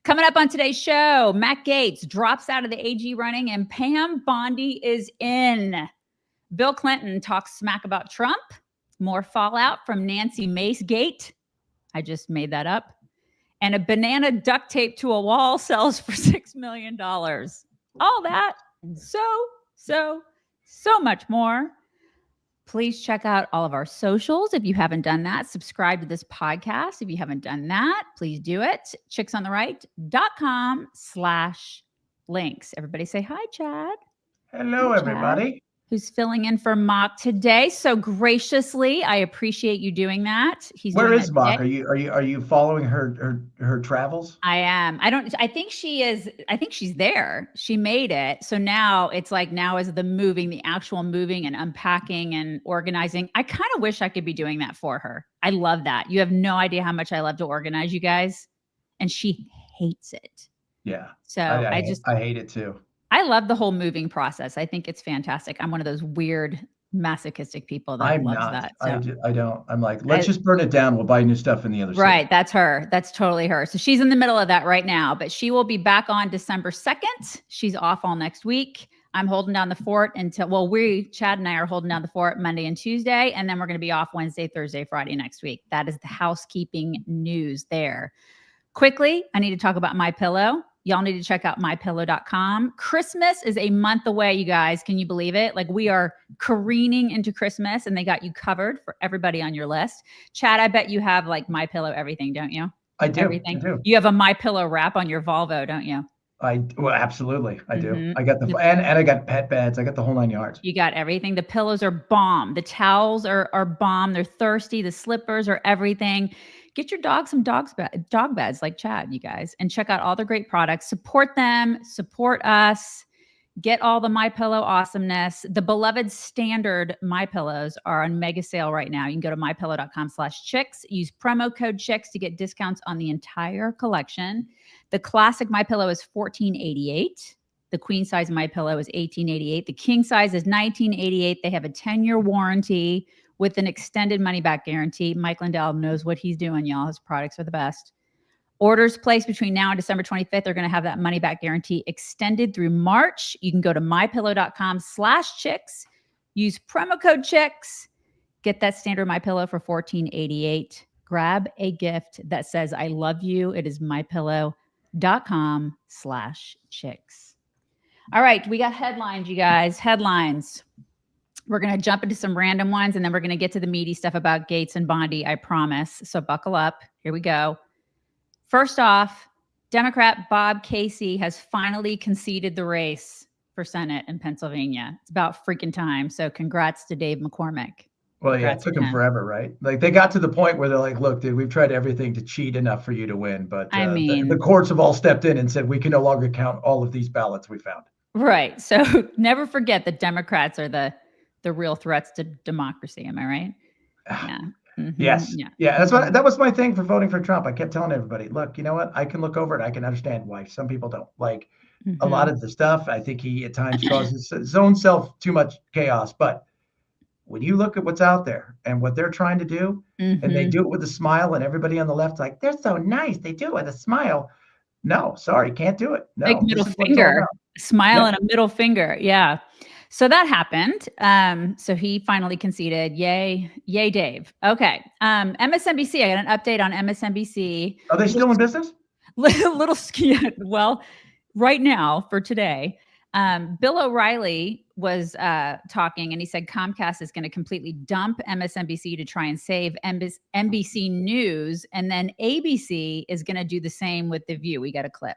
Coming up on today's show, Matt Gaetz drops out of the AG running and Pam Bondi is in. Bill Clinton talks smack about Trump. More fallout from Nancy Mace gate. I just made that up. And a banana duct taped to a wall sells for $6 million. All that and so much more. Please check out all of our socials if you haven't done that. Subscribe to this podcast if you haven't done that. Please do it. chicksontheright.com/links. Everybody say hi, Chad. Hello, hi, everybody. Chad, who's filling in for Mock today so graciously. I appreciate you doing that. Where is Mock? Are you following her travels? I am. I think she is. I think she's there. She made it. So now it's like is the actual moving and unpacking and organizing. I kind of wish I could be doing that for her. I love that. You have no idea how much I love to organize, you guys. And she hates it. Yeah. So I hate it too. I love the whole moving process. I think it's fantastic. I'm one of those weird masochistic people that loves that. So. I don't. I'm like, let's just burn it down. We'll buy new stuff in the other side. Right. That's her. That's totally her. So she's in the middle of that right now, but she will be back on December 2nd. She's off all next week. I'm holding down the fort until, Chad and I are holding down the fort Monday and Tuesday, and then we're going to be off Wednesday, Thursday, Friday next week. That is the housekeeping news there. Quickly, I need to talk about MyPillow. Y'all need to check out mypillow.com. Christmas is a month away, you guys. Can you believe it? Like, we are careening into Christmas and they got you covered for everybody on your list. Chad, I bet you have like MyPillow everything, don't you? I do. Everything. I do. You have a MyPillow wrap on your Volvo, don't you? Well, absolutely. I do. I got and I got pet beds. I got the whole 9 yards. You got everything. The pillows are bomb. The towels are bomb. They're thirsty. The slippers are everything. Get your dog some dog beds like Chad, you guys, and check out all the great products. Support them. Support us. Get all the MyPillow awesomeness. The beloved standard MyPillows are on mega sale right now. You can go to mypillow.com/chicks. Use promo code chicks to get discounts on the entire collection. The classic MyPillow is $14.88. The queen size MyPillow is $18.88. The king size is $19.88. They have a 10-year warranty with an extended money-back guarantee. Mike Lindell knows what he's doing, y'all. His products are the best. Orders placed between now and December 25th are going to have that money-back guarantee extended through March. You can go to mypillow.com/chicks. Use promo code chicks. Get that standard MyPillow for $14.88. Grab a gift that says, I love you. It is mypillow.com/chicks. All right, we got headlines, you guys. Headlines. We're going to jump into some random ones, and then we're going to get to the meaty stuff about Gaetz and Bondi, I promise. So buckle up. Here we go. First off, Democrat Bob Casey has finally conceded the race for Senate in Pennsylvania. It's about freaking time. So congrats to Dave McCormick. Well, yeah, it took him forever, right? Like, they got to the point where they're like, look, dude, we've tried everything to cheat enough for you to win. But the courts have all stepped in and said, we can no longer count all of these ballots we found. Right. So never forget that Democrats are the real threats to democracy. Am I right? Yeah. Mm-hmm. Yes. Yeah. That was my thing for voting for Trump. I kept telling everybody, look, you know what? I can look over it. I can understand why some people don't like a lot of the stuff. I think he at times causes his own self too much chaos. But when you look at what's out there and what they're trying to do, and they do it with a smile, and everybody on the left's like, they're so nice. They do it with a smile. No, sorry, can't do it. No, big middle finger, smile and a middle finger. Yeah. So that happened. So he finally conceded. Yay, Dave. Okay. MSNBC. I got an update on MSNBC. Are they still in business? Little scared. Well, right now for today, Bill O'Reilly was talking, and he said Comcast is going to completely dump MSNBC to try and save NBC News, and then ABC is going to do the same with The View. We got a clip.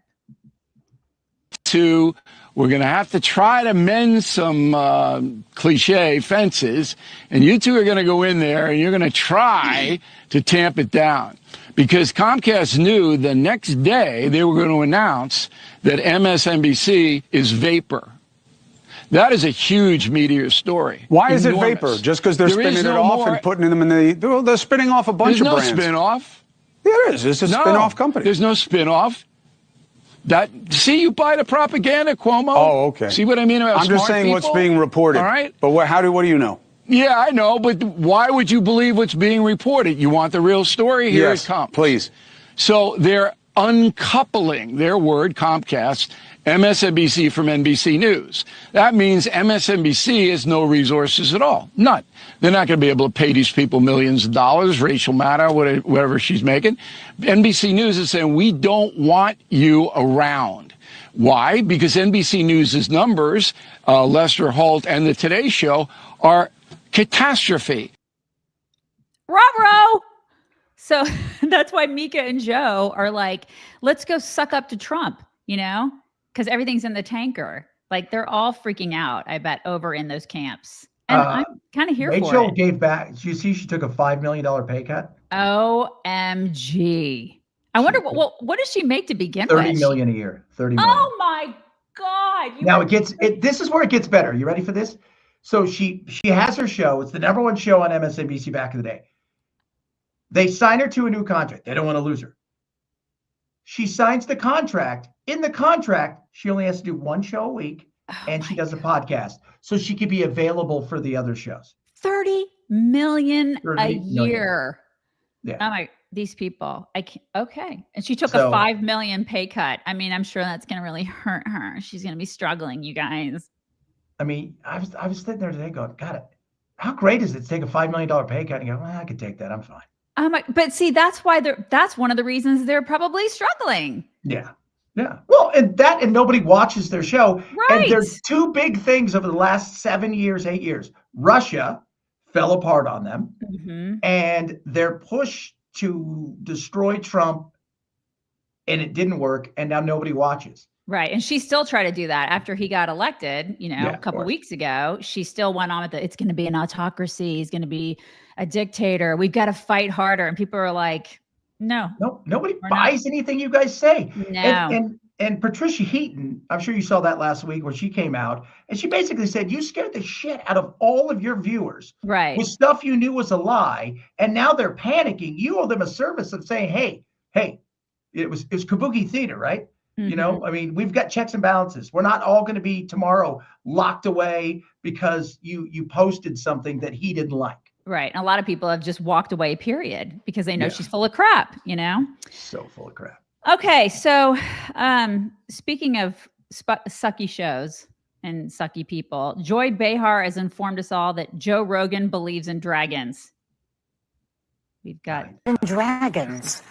We're going to have to try to mend some cliche fences, and you two are going to go in there and you're going to try to tamp it down, because Comcast knew the next day they were going to announce that MSNBC is vapor. That is a huge meteor story. Why is it vapor? Just because they're spinning it off and putting them in they're spinning off a bunch of brands. There's no spin-off. Yeah, there is. It's a spin-off company. There's no spin-off. See, you buy the propaganda, Cuomo. Oh, okay. See what I mean about I'm just saying people? What's being reported. All right. But what do you know? Yeah, I know, but why would you believe what's being reported? You want the real story? Here it comes. Please. So they're uncoupling their word, Comcast, MSNBC from NBC News. That means MSNBC has no resources at all. None. They're not going to be able to pay these people millions of dollars, Rachel Maddow, whatever she's making. NBC News is saying, we don't want you around. Why? Because NBC News' numbers, Lester Holt and the Today Show, are catastrophe. Ruh-roh. So that's why Mika and Joe are like, let's go suck up to Trump, because everything's in the tanker. Like they're all freaking out, I bet, over in those camps. And I'm kind of here for it. Rachel gave back. Did you see she took a $5 million pay cut? OMG. I wonder what does she make to begin with? $30 million a year. $30 million. Oh my God. Now this is where it gets better. You ready for this? So she has her show. It's the #1 show on MSNBC back in the day. They sign her to a new contract. They don't want to lose her. She signs the contract. In the contract, she only has to do one show a week, and she does a podcast. So she could be available for the other shows. $30 million a year. Million. Yeah. I'm like, these people, I can't. Okay. And she took a $5 million pay cut. I mean, I'm sure that's going to really hurt her. She's going to be struggling, you guys. I mean, I was sitting there today going, God, how great is it to take a $5 million pay cut and go, I could take that. I'm fine. But see, that's why that's one of the reasons they're probably struggling. Yeah. Yeah. Well, and nobody watches their show. Right. And there's two big things over the last 7 years, 8 years. Russia fell apart on them. Mm-hmm. And their push to destroy Trump, and it didn't work. And now nobody watches. Right. And she still tried to do that after he got elected, a couple weeks ago. She still went on with it's going to be an autocracy. He's going to be a dictator. We've got to fight harder. And people are like, no, nobody buys anything you guys say. No. And Patricia Heaton, I'm sure you saw that last week where she came out and she basically said, you scared the shit out of all of your viewers with stuff you knew was a lie. And now they're panicking. You owe them a service of saying, hey, it was kabuki theater, right? Mm-hmm. I mean, we've got checks and balances. We're not all going to be tomorrow locked away because you posted something that he didn't like. Right. And a lot of people have just walked away, period, because they know she's full of crap, So full of crap. Okay. So speaking of sucky shows and sucky people, Joy Behar has informed us all that Joe Rogan believes in dragons. We've got dragons.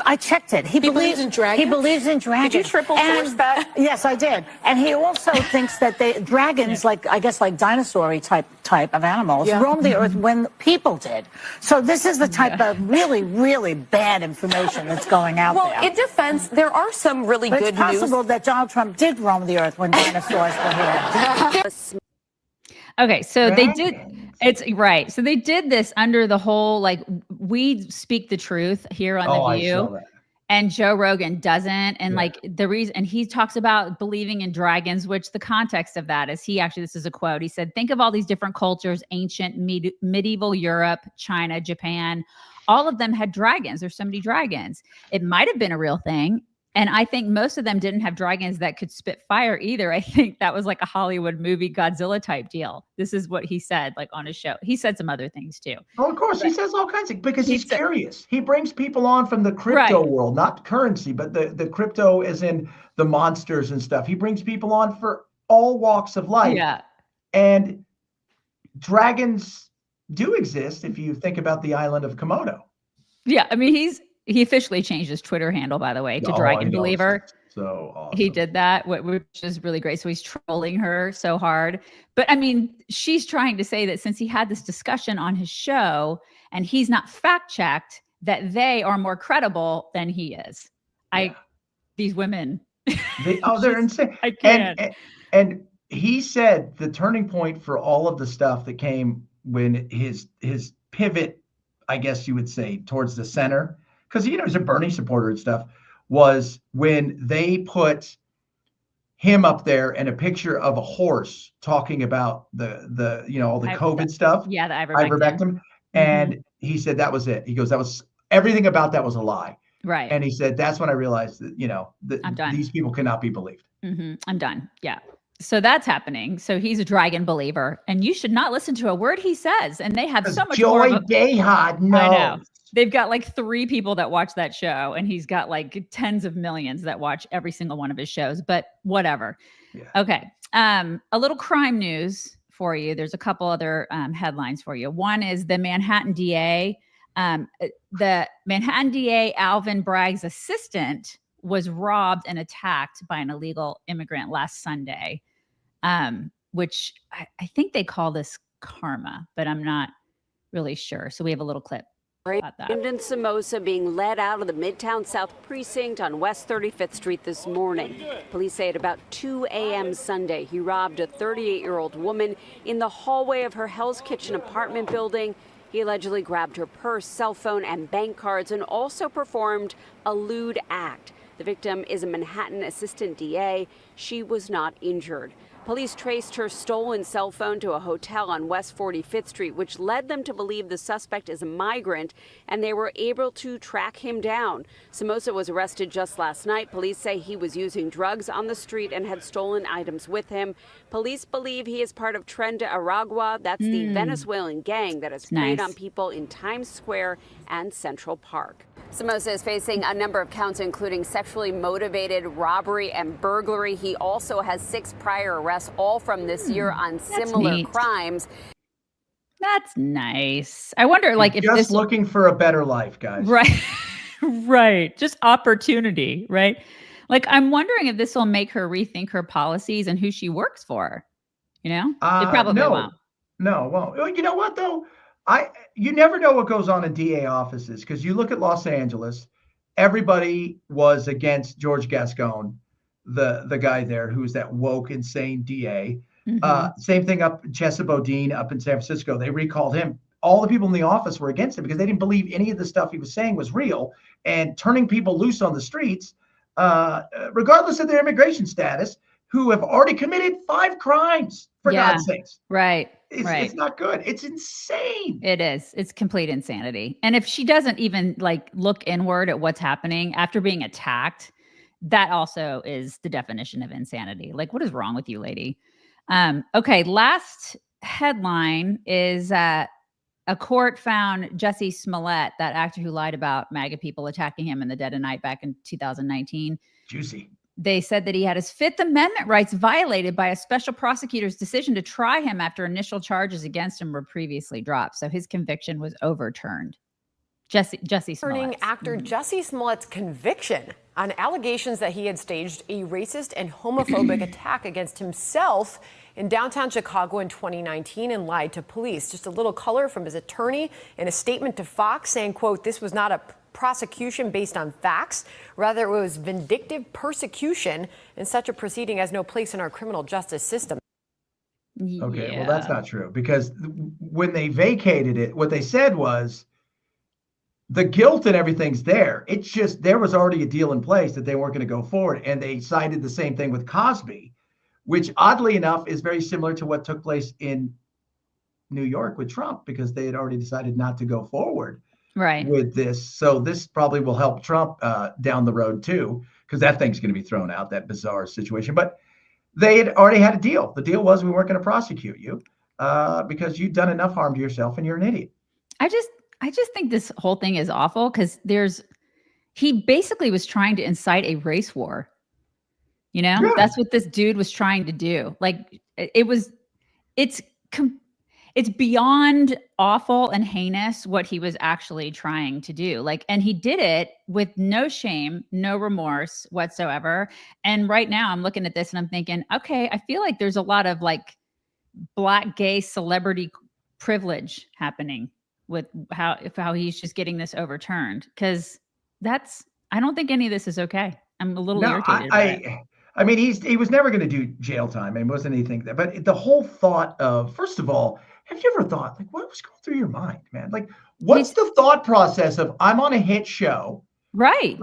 I checked it. He believes in dragons. He believes in dragons. Did you triple source that? Yes, I did. And he also thinks that dragons, like dinosaur-y type of animals, roamed the earth when people did. So this is the type of really, really bad information that's going out there. Well, in defense, there are some really good news. It's possible that Donald Trump did roam the earth when dinosaurs were here. Okay, so they did. It's right. So they did this under the whole we speak the truth here on The View, and Joe Rogan doesn't. And the reason, and he talks about believing in dragons, which the context of that is this is a quote. He said, "Think of all these different cultures: ancient, medieval Europe, China, Japan. All of them had dragons. There's so many dragons. It might have been a real thing." And I think most of them didn't have dragons that could spit fire either. I think that was like a Hollywood movie Godzilla type deal. This is what he said on his show. He said some other things too. Oh, of course. He says all kinds of, because he's curious. He brings people on from the crypto world, not currency, but the crypto as in the monsters and stuff. He brings people on for all walks of life. Yeah. And dragons do exist if you think about the island of Komodo. Yeah. I mean, he officially changed his Twitter handle, by the way, to Dragon Believer. So awesome. He did that, which is really great. So he's trolling her so hard. But I mean, she's trying to say that since he had this discussion on his show and he's not fact checked, that they are more credible than he is. These women. They're insane. I can't. And he said the turning point for all of the stuff that came when his pivot, I guess you would say, towards the center, because he's a Bernie supporter and stuff, was when they put him up there and a picture of a horse talking about the all the COVID stuff. Yeah, the ivermectin. And he said that was it. He goes, that was everything about that was a lie. Right. And he said that's when I realized that I'm done. These people cannot be believed. Mm-hmm. I'm done. Yeah. So that's happening. So he's a dragon believer, and you should not listen to a word he says. And they have so much Joy more. Behar knows. I know. They've got like 3 people that watch that show, and he's got like tens of millions that watch every single one of his shows, but whatever. Yeah. Okay. A little crime news for you. There's a couple other headlines for you. One is the Manhattan DA. The Manhattan DA, Alvin Bragg's assistant, was robbed and attacked by an illegal immigrant last Sunday, which I think they call this karma, but I'm not really sure. So we have a little clip about that. Brandon Somoza being led out of the Midtown South Precinct on West 35th Street this morning. Police say at about 2 a.m. Sunday, he robbed a 38-year-old woman in the hallway of her Hell's Kitchen apartment building. He allegedly grabbed her purse, cell phone, and bank cards, and also performed a lewd act. The victim is a Manhattan assistant DA. She was not injured. Police traced her stolen cell phone to a hotel on West 45th Street, which led them to believe the suspect is a migrant, and they were able to track him down. Somoza was arrested just last night. Police say he was using drugs on the street and had stolen items with him. Police believe he is part of Tren de Aragua. That's the Venezuelan gang that has preyed on people in Times Square and Central Park. Somoza is facing a number of counts, including sexually motivated robbery and burglary. He also has 6 prior arrests, all from this year on similar crimes. That's nice. I wonder, like, if just this looking for a better life, guys. Right. Right. Just opportunity, right? Like, I'm wondering if this will make her rethink her policies and who she works for. You know? It probably won't. No, well, you know what though? You never know what goes on in DA offices, because you look at Los Angeles, everybody was against George Gascon, the guy there who's that woke, insane DA. Same thing up Chesa Bodine up in San Francisco. They recalled him. All the people in the office were against him because they didn't believe any of the stuff he was saying was real, and turning people loose on the streets, regardless of their immigration status, who have already committed 5 crimes, for God's sakes. Right. It's not good. It's insane. It is. It's complete insanity. And if she doesn't even like look inward at what's happening after being attacked, that also is the definition of insanity. Like, what is wrong with you, lady? Okay. Last headline is a court found Jussie Smollett, that actor who lied about MAGA people attacking him in the dead of night back in 2019. Juicy. They said that he had his 5th Amendment rights violated by a special prosecutor's decision to try him after initial charges against him were previously dropped. So his conviction was overturned. Jussie Smollett. Actor Jussie Smollett's conviction on allegations that he had staged a racist and homophobic attack against himself in downtown Chicago in 2019 and lied to police. Just a little color from his attorney in a statement to Fox saying, quote, "This was not a prosecution based on facts. Rather, it was vindictive persecution, and such a proceeding has no place in our criminal justice system." Okay, well, that's not true, because when they vacated it, what they said was the guilt and everything's there. It's just there was already a deal in place that they weren't going to go forward. And they cited the same thing with Cosby, which oddly enough is very similar to what took place in New York with Trump, because they had already decided not to go forward with this. So this probably will help Trump down the road too, because that thing's going to be thrown out, that bizarre situation. But they had already had a deal. The deal was we weren't going to prosecute you because you've done enough harm to yourself and you're an idiot. I just think this whole thing is awful, because he basically was trying to incite a race war. You know, that's what this dude was trying to do. Like it's beyond awful and heinous what he was actually trying to do. Like, and he did it with no shame, no remorse whatsoever. And right now I'm looking at this and I'm thinking, okay, I feel like there's a lot of like Black gay celebrity privilege happening with how he's just getting this overturned. Cause I don't think any of this is okay. I'm a little irritated about it. I mean, he was never going to do jail time. It wasn't anything that, but the whole thought of, first of all, have you ever thought, like, what was going through your mind, man? Like, what's the thought process of, I'm on a hit show. Right.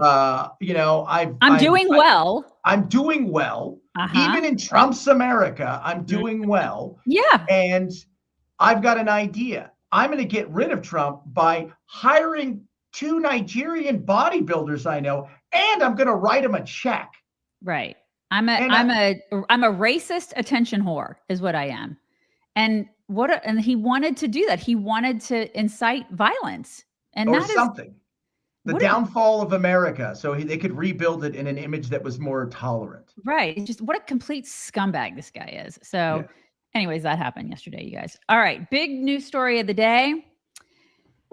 You know, I'm doing well. I'm doing well. Even in Trump's America, I'm doing well. Yeah. And I've got an idea. I'm going to get rid of Trump by hiring 2 Nigerian bodybuilders I know, and I'm going to write them a check. Right. I'm a racist attention whore is what I am. And he wanted to do that. He wanted to incite violence And or that is something. The what downfall of America. So they could rebuild it in an image that was more tolerant. right. Just what a complete scumbag this guy is. So, Yeah. anyways, that happened yesterday, you guys. All right. Big news story of the day.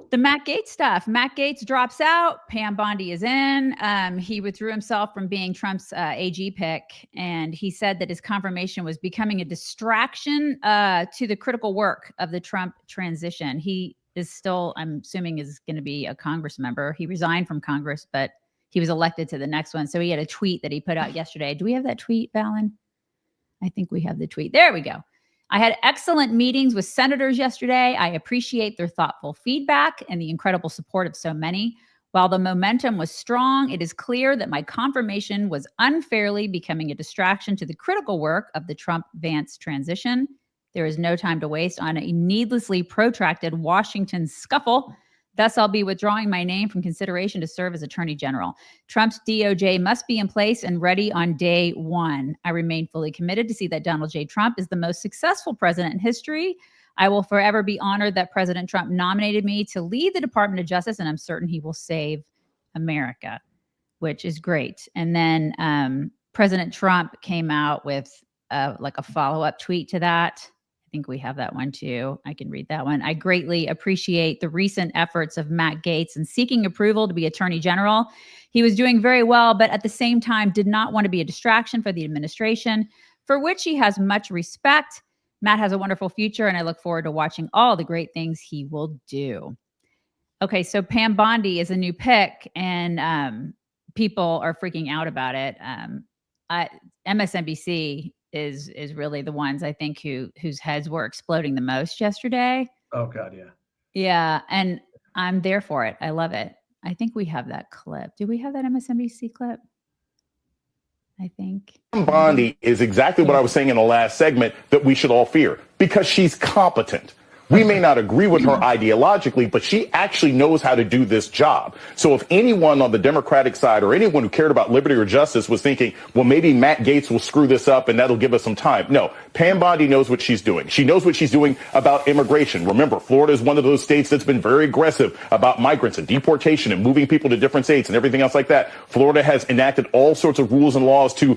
The Matt Gaetz stuff. Matt Gaetz drops out. Pam Bondi is in. He withdrew himself from being Trump's AG pick, and he said that his confirmation was becoming a distraction to the critical work of the Trump transition. He is still, I'm assuming, is going to be a Congress member. He resigned from Congress, but he was elected to the next one. So he had a tweet that he put out yesterday. Do we have that tweet, Valen? I think we have the tweet. There we go. I had excellent meetings with senators yesterday. I appreciate their thoughtful feedback and the incredible support of so many. While the momentum was strong, it is clear that my confirmation was unfairly becoming a distraction to the critical work of the Trump-Vance transition. There is no time to waste on a needlessly protracted Washington scuffle. Thus, I'll be withdrawing my name from consideration to serve as Attorney General. Trump's DOJ must be in place and ready on day one. I remain fully committed to see that Donald J. Trump is the most successful president in history. I will forever be honored that President Trump nominated me to lead the Department of Justice, and I'm certain he will save America, which is great. And then President Trump came out with like a follow-up tweet to that. I think we have that one too. I can read that one. I greatly appreciate the recent efforts of Matt Gaetz in seeking approval to be Attorney General. He was doing very well, but at the same time did not want to be a distraction for the administration, for which he has much respect. Matt has a wonderful future, and I look forward to watching all the great things he will do. Okay, so Pam Bondi is a new pick, and people are freaking out about it. MSNBC is really the ones I think whose heads were exploding the most yesterday. Oh God, yeah. Yeah, and I'm there for it. I love it. I think we have that clip. Do we have that MSNBC clip? I think. Pam Bondi is exactly what I was saying in the last segment that we should all fear, because she's competent. We may not agree with her ideologically, but she actually knows how to do this job. So if anyone on the Democratic side or anyone who cared about liberty or justice was thinking, well, maybe Matt Gaetz will screw this up and that'll give us some time. No, Pam Bondi knows what she's doing. She knows what she's doing about immigration. Remember, Florida is one of those states that's been very aggressive about migrants and deportation and moving people to different states and everything else like that. Florida has enacted all sorts of rules and laws to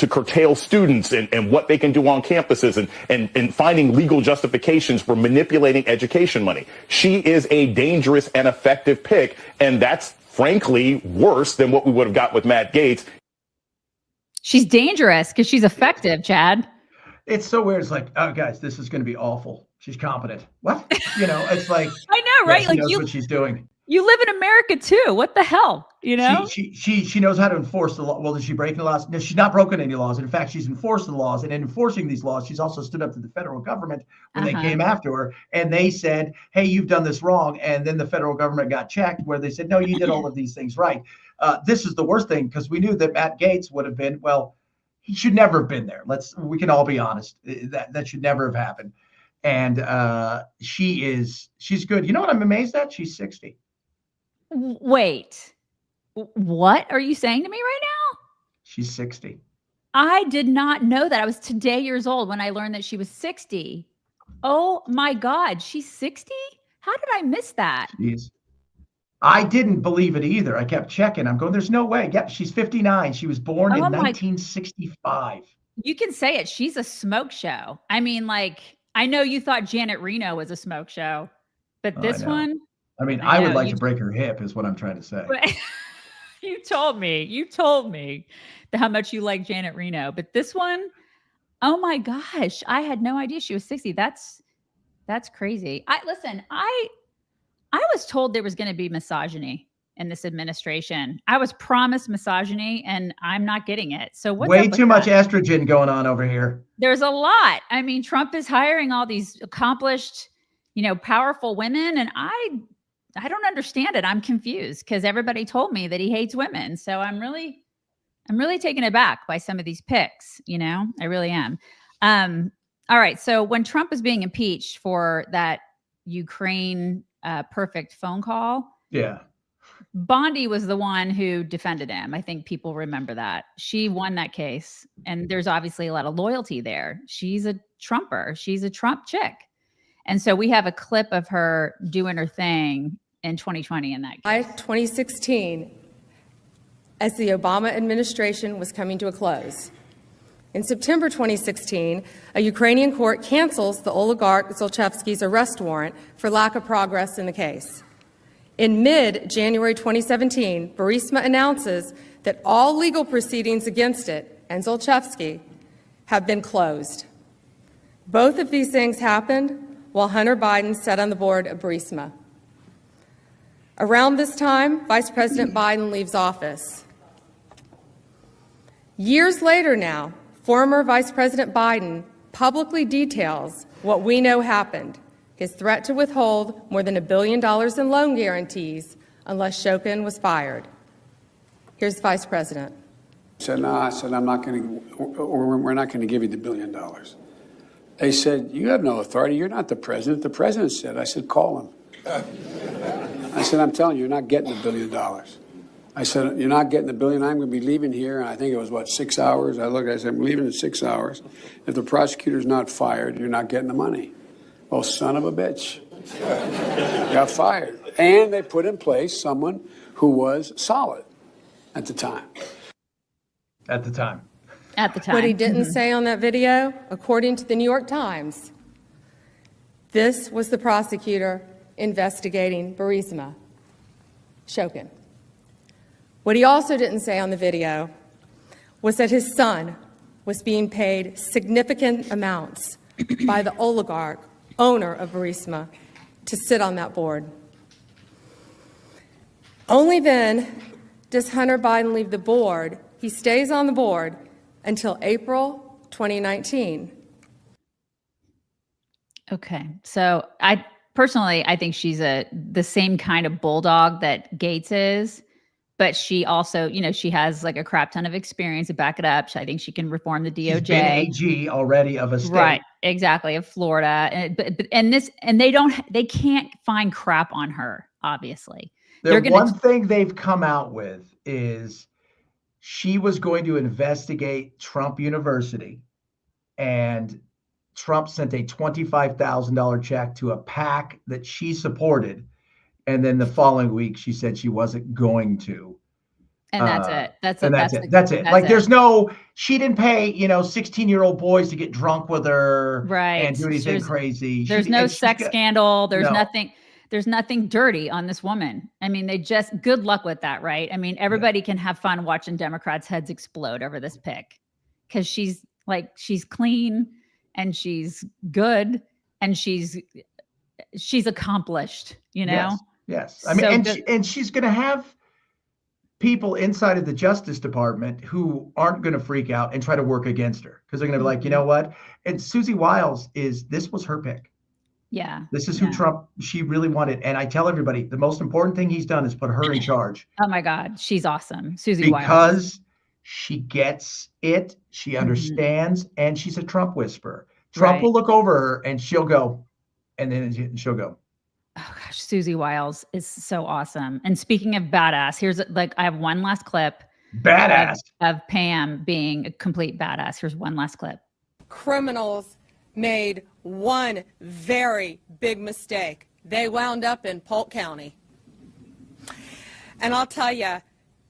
curtail students and what they can do on campuses and finding legal justifications for manipulating education money. She is a dangerous and effective pick, and that's frankly worse than what we would have got with Matt Gaetz. She's dangerous because she's effective, Chad. It's so weird. It's like, oh, guys, this is going to be awful. She's competent. What? You know, it's like I know, right? Yeah, she like knows what she's doing. You live in America too. What the hell? You know, she knows how to enforce the law. Well, does she break the laws? No, she's not broken any laws. And in fact, she's enforced the laws. And in enforcing these laws, she's also stood up to the federal government when they came after her. And they said, hey, you've done this wrong. And then the federal government got checked where they said, no, you did all of these things right. This is the worst thing, because we knew that Matt Gaetz would have been, well, he should never have been there. We can all be honest. That should never have happened. And she's good. You know what I'm amazed at? She's 60. Wait, what are you saying to me right now? She's 60. I did not know that. I was today years old when I learned that she was 60. Oh my God, she's 60? How did I miss that? I didn't believe it either. I kept checking. I'm going, there's no way. Yep, she's 59. She was born in 1965. You can say it. She's a smoke show. I mean, like, I know you thought Janet Reno was a smoke show, but this one. I mean, I would like to break her hip is what I'm trying to say. You told me how much you like Janet Reno, but this one, oh my gosh, I had no idea she was 60. That's crazy. I was told there was going to be misogyny in this administration. I was promised misogyny and I'm not getting it. So what's way too much estrogen going on over here. There's a lot. I mean, Trump is hiring all these accomplished, powerful women, and I don't understand it. I'm confused because everybody told me that he hates women. So I'm really taken aback by some of these picks. I really am. All right. So when Trump was being impeached for that Ukraine perfect phone call, yeah, Bondi was the one who defended him. I think people remember that. She won that case, and there's obviously a lot of loyalty there. She's a Trumper. She's a Trump chick. And so we have a clip of her doing her thing in 2020 in that case. By 2016, as the Obama administration was coming to a close. In September 2016, a Ukrainian court cancels the oligarch Zlochevsky's arrest warrant for lack of progress in the case. In mid-January 2017, Burisma announces that all legal proceedings against it and Zlochevsky have been closed. Both of these things happened while Hunter Biden sat on the board of Burisma. Around this time, Vice President Biden leaves office. Years later now, former Vice President Biden publicly details what we know happened, his threat to withhold more than $1 billion in loan guarantees unless Shokin was fired. Here's the Vice President. I said, no, I'm not going to, or we're not going to give you the $1 billion. They said, you have no authority. You're not the president. The president said, I said, call him. I said, I'm telling you, you're not getting $1 billion. I said, you're not getting $1 billion. I'm going to be leaving here. And I think it was, 6 hours? I said, I'm leaving in 6 hours. If the prosecutor's not fired, you're not getting the money. Well, son of a bitch. Got fired. And they put in place someone who was solid at the time. At the time. At the time. What he didn't say on that video, according to the New York Times, this was the prosecutor investigating Burisma, Shokin. What he also didn't say on the video was that his son was being paid significant amounts by the oligarch, owner of Burisma, to sit on that board. Only then does Hunter Biden leave the board. He stays on the board until April 2019. Okay. So I think she's the same kind of bulldog that Gaetz is, but she also, she has like a crap ton of experience to back it up. I think she can reform the DOJ. She's been AG already of a state. Right. Exactly. Of Florida. They can't find crap on her, obviously. One thing they've come out with is she was going to investigate Trump University, and Trump sent a $25,000 check to a PAC that she supported. And then the following week, she said she wasn't going to. And that's it. That's it. Like, there's no, she didn't pay, 16-year-old boys to get drunk with her. Right. And do anything crazy. There's no sex scandal. There's nothing. There's nothing dirty on this woman. I mean, good luck with that, right? I mean, everybody can have fun watching Democrats' heads explode over this pick, because she's clean and she's good and she's accomplished, Yes. I mean, and she's going to have people inside of the Justice Department who aren't going to freak out and try to work against her, because they're going to be like, you know what? And Susie Wiles this was her pick. Yeah. This is who Trump, she really wanted. And I tell everybody, the most important thing he's done is put her in charge. Oh my God. She's awesome. Susie Wiles. Because she gets it. She understands. And she's a Trump whisperer. Trump will look over her and she'll go. And then she'll go. Oh gosh. Susie Wiles is so awesome. And speaking of badass, I have one last clip. Badass. Of Pam being a complete badass. Here's one last clip. Criminals made one very big mistake. They wound up in Polk County. And I'll tell you,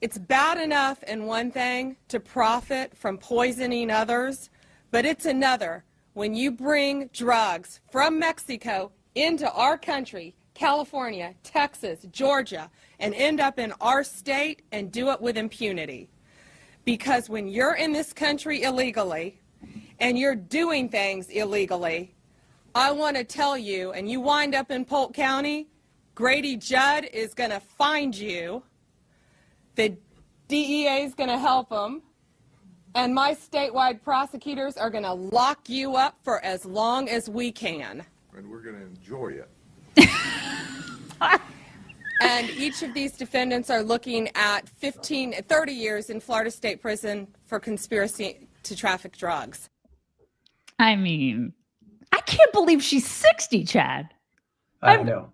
it's bad enough in one thing to profit from poisoning others, but it's another when you bring drugs from Mexico into our country, California, Texas, Georgia, and end up in our state and do it with impunity. Because when you're in this country illegally, and you're doing things illegally, I want to tell you, and you wind up in Polk County, Grady Judd is going to find you, the DEA is going to help them, and my statewide prosecutors are going to lock you up for as long as we can. And we're going to enjoy it. And each of these defendants are looking at 30 years in Florida State Prison for conspiracy to traffic drugs. I mean, I can't believe she's 60, Chad. I know.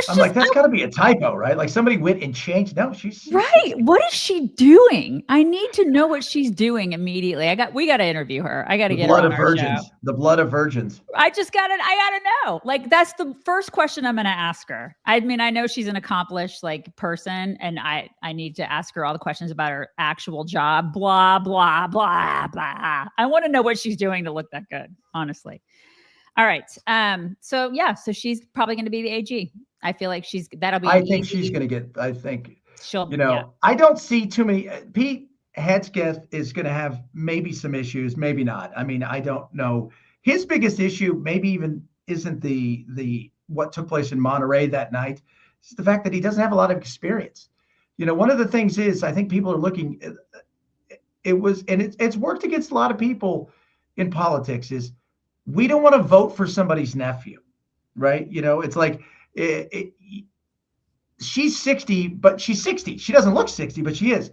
I'm like, that's got to be a typo, right? Like somebody went and changed. No, she's right. What is she doing? I need to know what she's doing immediately. We got to interview her. I got to get her on our show. The blood of virgins. I gotta know. Like, that's the first question I'm going to ask her. I mean, I know she's an accomplished person, and I need to ask her all the questions about her actual job. Blah, blah, blah, blah. I want to know what she's doing to look that good, honestly. All right. So she's probably going to be the AG. I feel like that'll be. I think she's going to get. I think she'll. I don't see too many. Pete Hegseth is going to have maybe some issues, maybe not. I mean, I don't know. His biggest issue maybe even isn't the what took place in Monterey that night. It's the fact that he doesn't have a lot of experience. One of the things is I think people are looking. It's worked against a lot of people in politics. Is we don't want to vote for somebody's nephew, right? It's like she's 60, but she's 60. She doesn't look 60, but she is.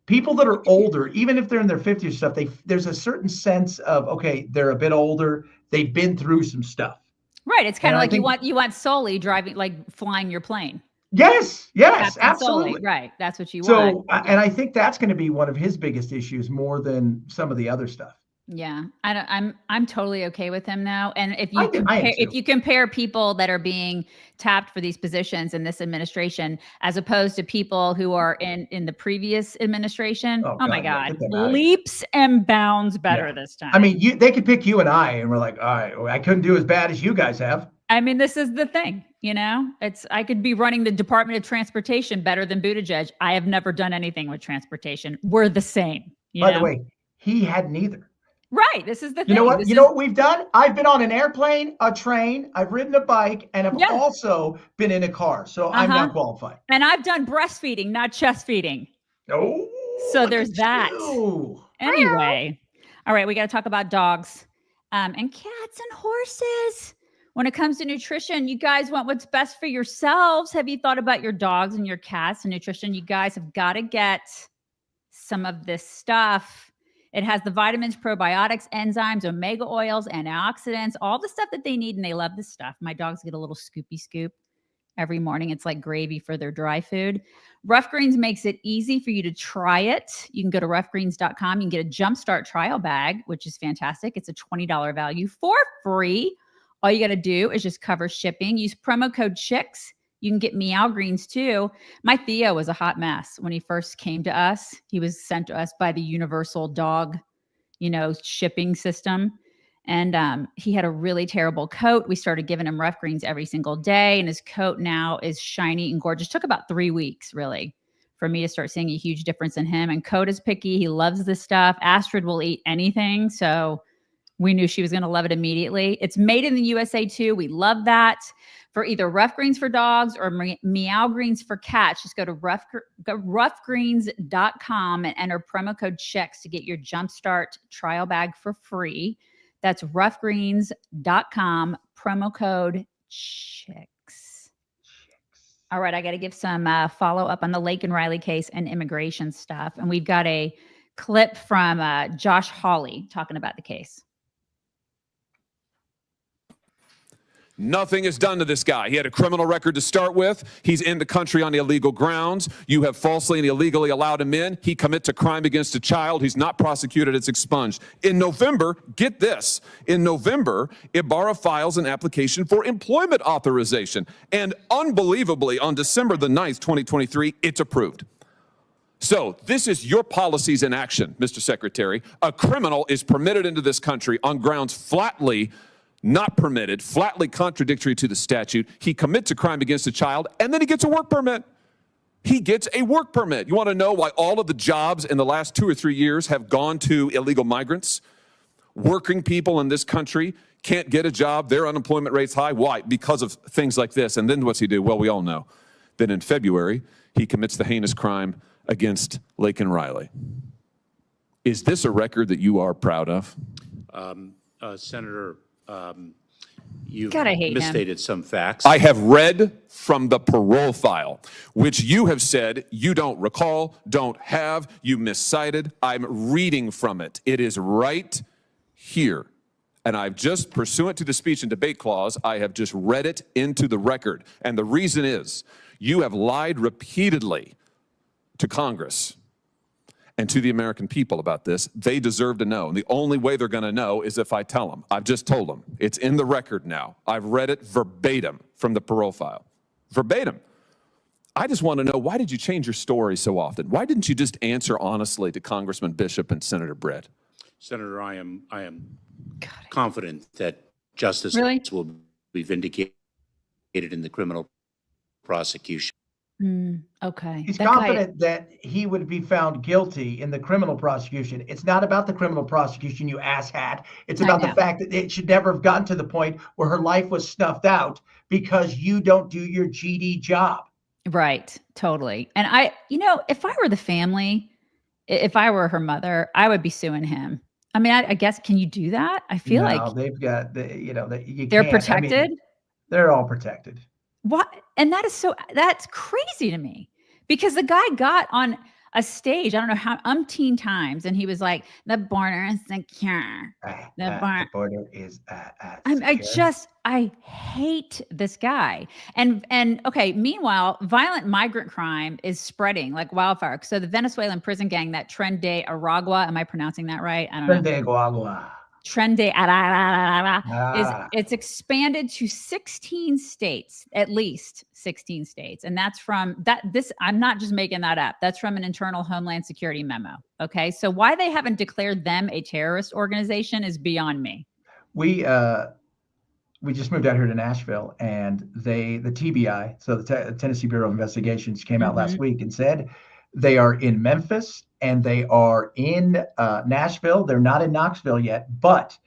People that are older, even if they're in their 50s or stuff, there's a certain sense of, okay, they're a bit older. They've been through some stuff. Right. It's kind of like you want Sully driving, like flying your plane. Yes, Captain absolutely. Sully. Right. That's what you want. And I think that's going to be one of his biggest issues more than some of the other stuff. Yeah, I'm totally okay with him now. And if you compare people that are being tapped for these positions in this administration, as opposed to people who are in the previous administration, oh my God, leaps and bounds better this time. I mean, they could pick you and we're like, all right, I couldn't do as bad as you guys have. I mean, this is the thing, I could be running the Department of Transportation better than Buttigieg. I have never done anything with transportation. We're the same. By the way, he had neither. Right. This is the thing. You know what? You know what we've done? I've been on an airplane, a train, I've ridden a bike, and I've also been in a car. So I'm not qualified. And I've done breastfeeding, not chest feeding. Oh. So there's that. Anyway. All right. We got to talk about dogs and cats and horses. When it comes to nutrition, you guys want what's best for yourselves. Have you thought about your dogs and your cats and nutrition? You guys have got to get some of this stuff. It has the vitamins, probiotics, enzymes, omega oils, antioxidants, all the stuff that they need, and they love this stuff. My dogs get a little scoopy scoop every morning. It's like gravy for their dry food. Ruff Greens makes it easy for you to try it. You can go to ruffgreens.com. You can get a Jumpstart trial bag, which is fantastic. It's a $20 value for free. All you got to do is just cover shipping. Use promo code CHICKS. You can get Meow Greens too. My Theo was a hot mess when he first came to us. He was sent to us by the Universal Dog, shipping system. And he had a really terrible coat. We started giving him Ruff Greens every single day. And his coat now is shiny and gorgeous. Took about 3 weeks, really, for me to start seeing a huge difference in him. And Coat is picky. He loves this stuff. Astrid will eat anything. So we knew she was going to love it immediately. It's made in the USA too. We love that. For either Ruff Greens for dogs or Meow Greens for cats, just go to ruffgreens.com and enter promo code CHICKS to get your Jumpstart trial bag for free. That's ruffgreens.com, promo code CHICKS. All right, I got to give some follow-up on the Laken Riley case and immigration stuff. And we've got a clip from Josh Hawley talking about the case. Nothing is done to this guy. He had a criminal record to start with. He's in the country on illegal grounds. You have falsely and illegally allowed him in. He commits a crime against a child. He's not prosecuted. It's expunged. In November, get this. In November, Ibarra files an application for employment authorization. And unbelievably, on December the 9th, 2023, it's approved. So this is your policies in action, Mr. Secretary. A criminal is permitted into this country on grounds flatly not permitted, flatly contradictory to the statute. He commits a crime against a child, and then he gets a work permit. He gets a work permit. You want to know why all of the jobs in the last 2 or 3 years have gone to illegal migrants? Working people in this country can't get a job. Their unemployment rate's high. Why? Because of things like this. And then what's he do? Well, we all know. Then in February, he commits the heinous crime against Laken Riley. Is this a record that you are proud of? Senator, you've misstated some facts. I have read from the parole file, which you have said you don't recall, don't have, you miscited. I'm reading from it. It is right here. And I've just, pursuant to the speech and debate clause, I have just read it into the record. And the reason is, you have lied repeatedly to Congress and to the American people about this. They deserve to know. And the only way they're going to know is if I tell them. I've just told them. It's in the record now. I've read it verbatim from the parole file. Verbatim. I just want to know, why did you change your story so often? Why didn't you just answer honestly to Congressman Bishop and Senator Britt? Senator, I am confident that justice will be vindicated in the criminal prosecution. Okay. He's confident that he would be found guilty in the criminal prosecution. It's not about the criminal prosecution, you asshat. It's about the fact that it should never have gotten to the point where her life was snuffed out because you don't do your GD job. Right. Totally. And if I were the family, if I were her mother, I would be suing him. I mean, I guess, can you do that? I feel like they've got they're protected. I mean, they're all protected. What? And that's crazy to me, because the guy got on a stage, I don't know how umpteen times, and he was like, the border is secure. The border is secure. I hate this guy. And okay, meanwhile, violent migrant crime is spreading like wildfire. So the Venezuelan prison gang, that Tren de Aragua, am I pronouncing that right? I don't know. Tren de Aragua. Tren de Aragua it's expanded to 16 states, at least 16 states. And that's from I'm not just making that up. That's from an internal Homeland Security memo. Okay. So why they haven't declared them a terrorist organization is beyond me. We just moved out here to Nashville, and the TBI, so the Tennessee Bureau of Investigations, came out last week and said they are in Memphis and they are in Nashville. They're not in Knoxville yet, but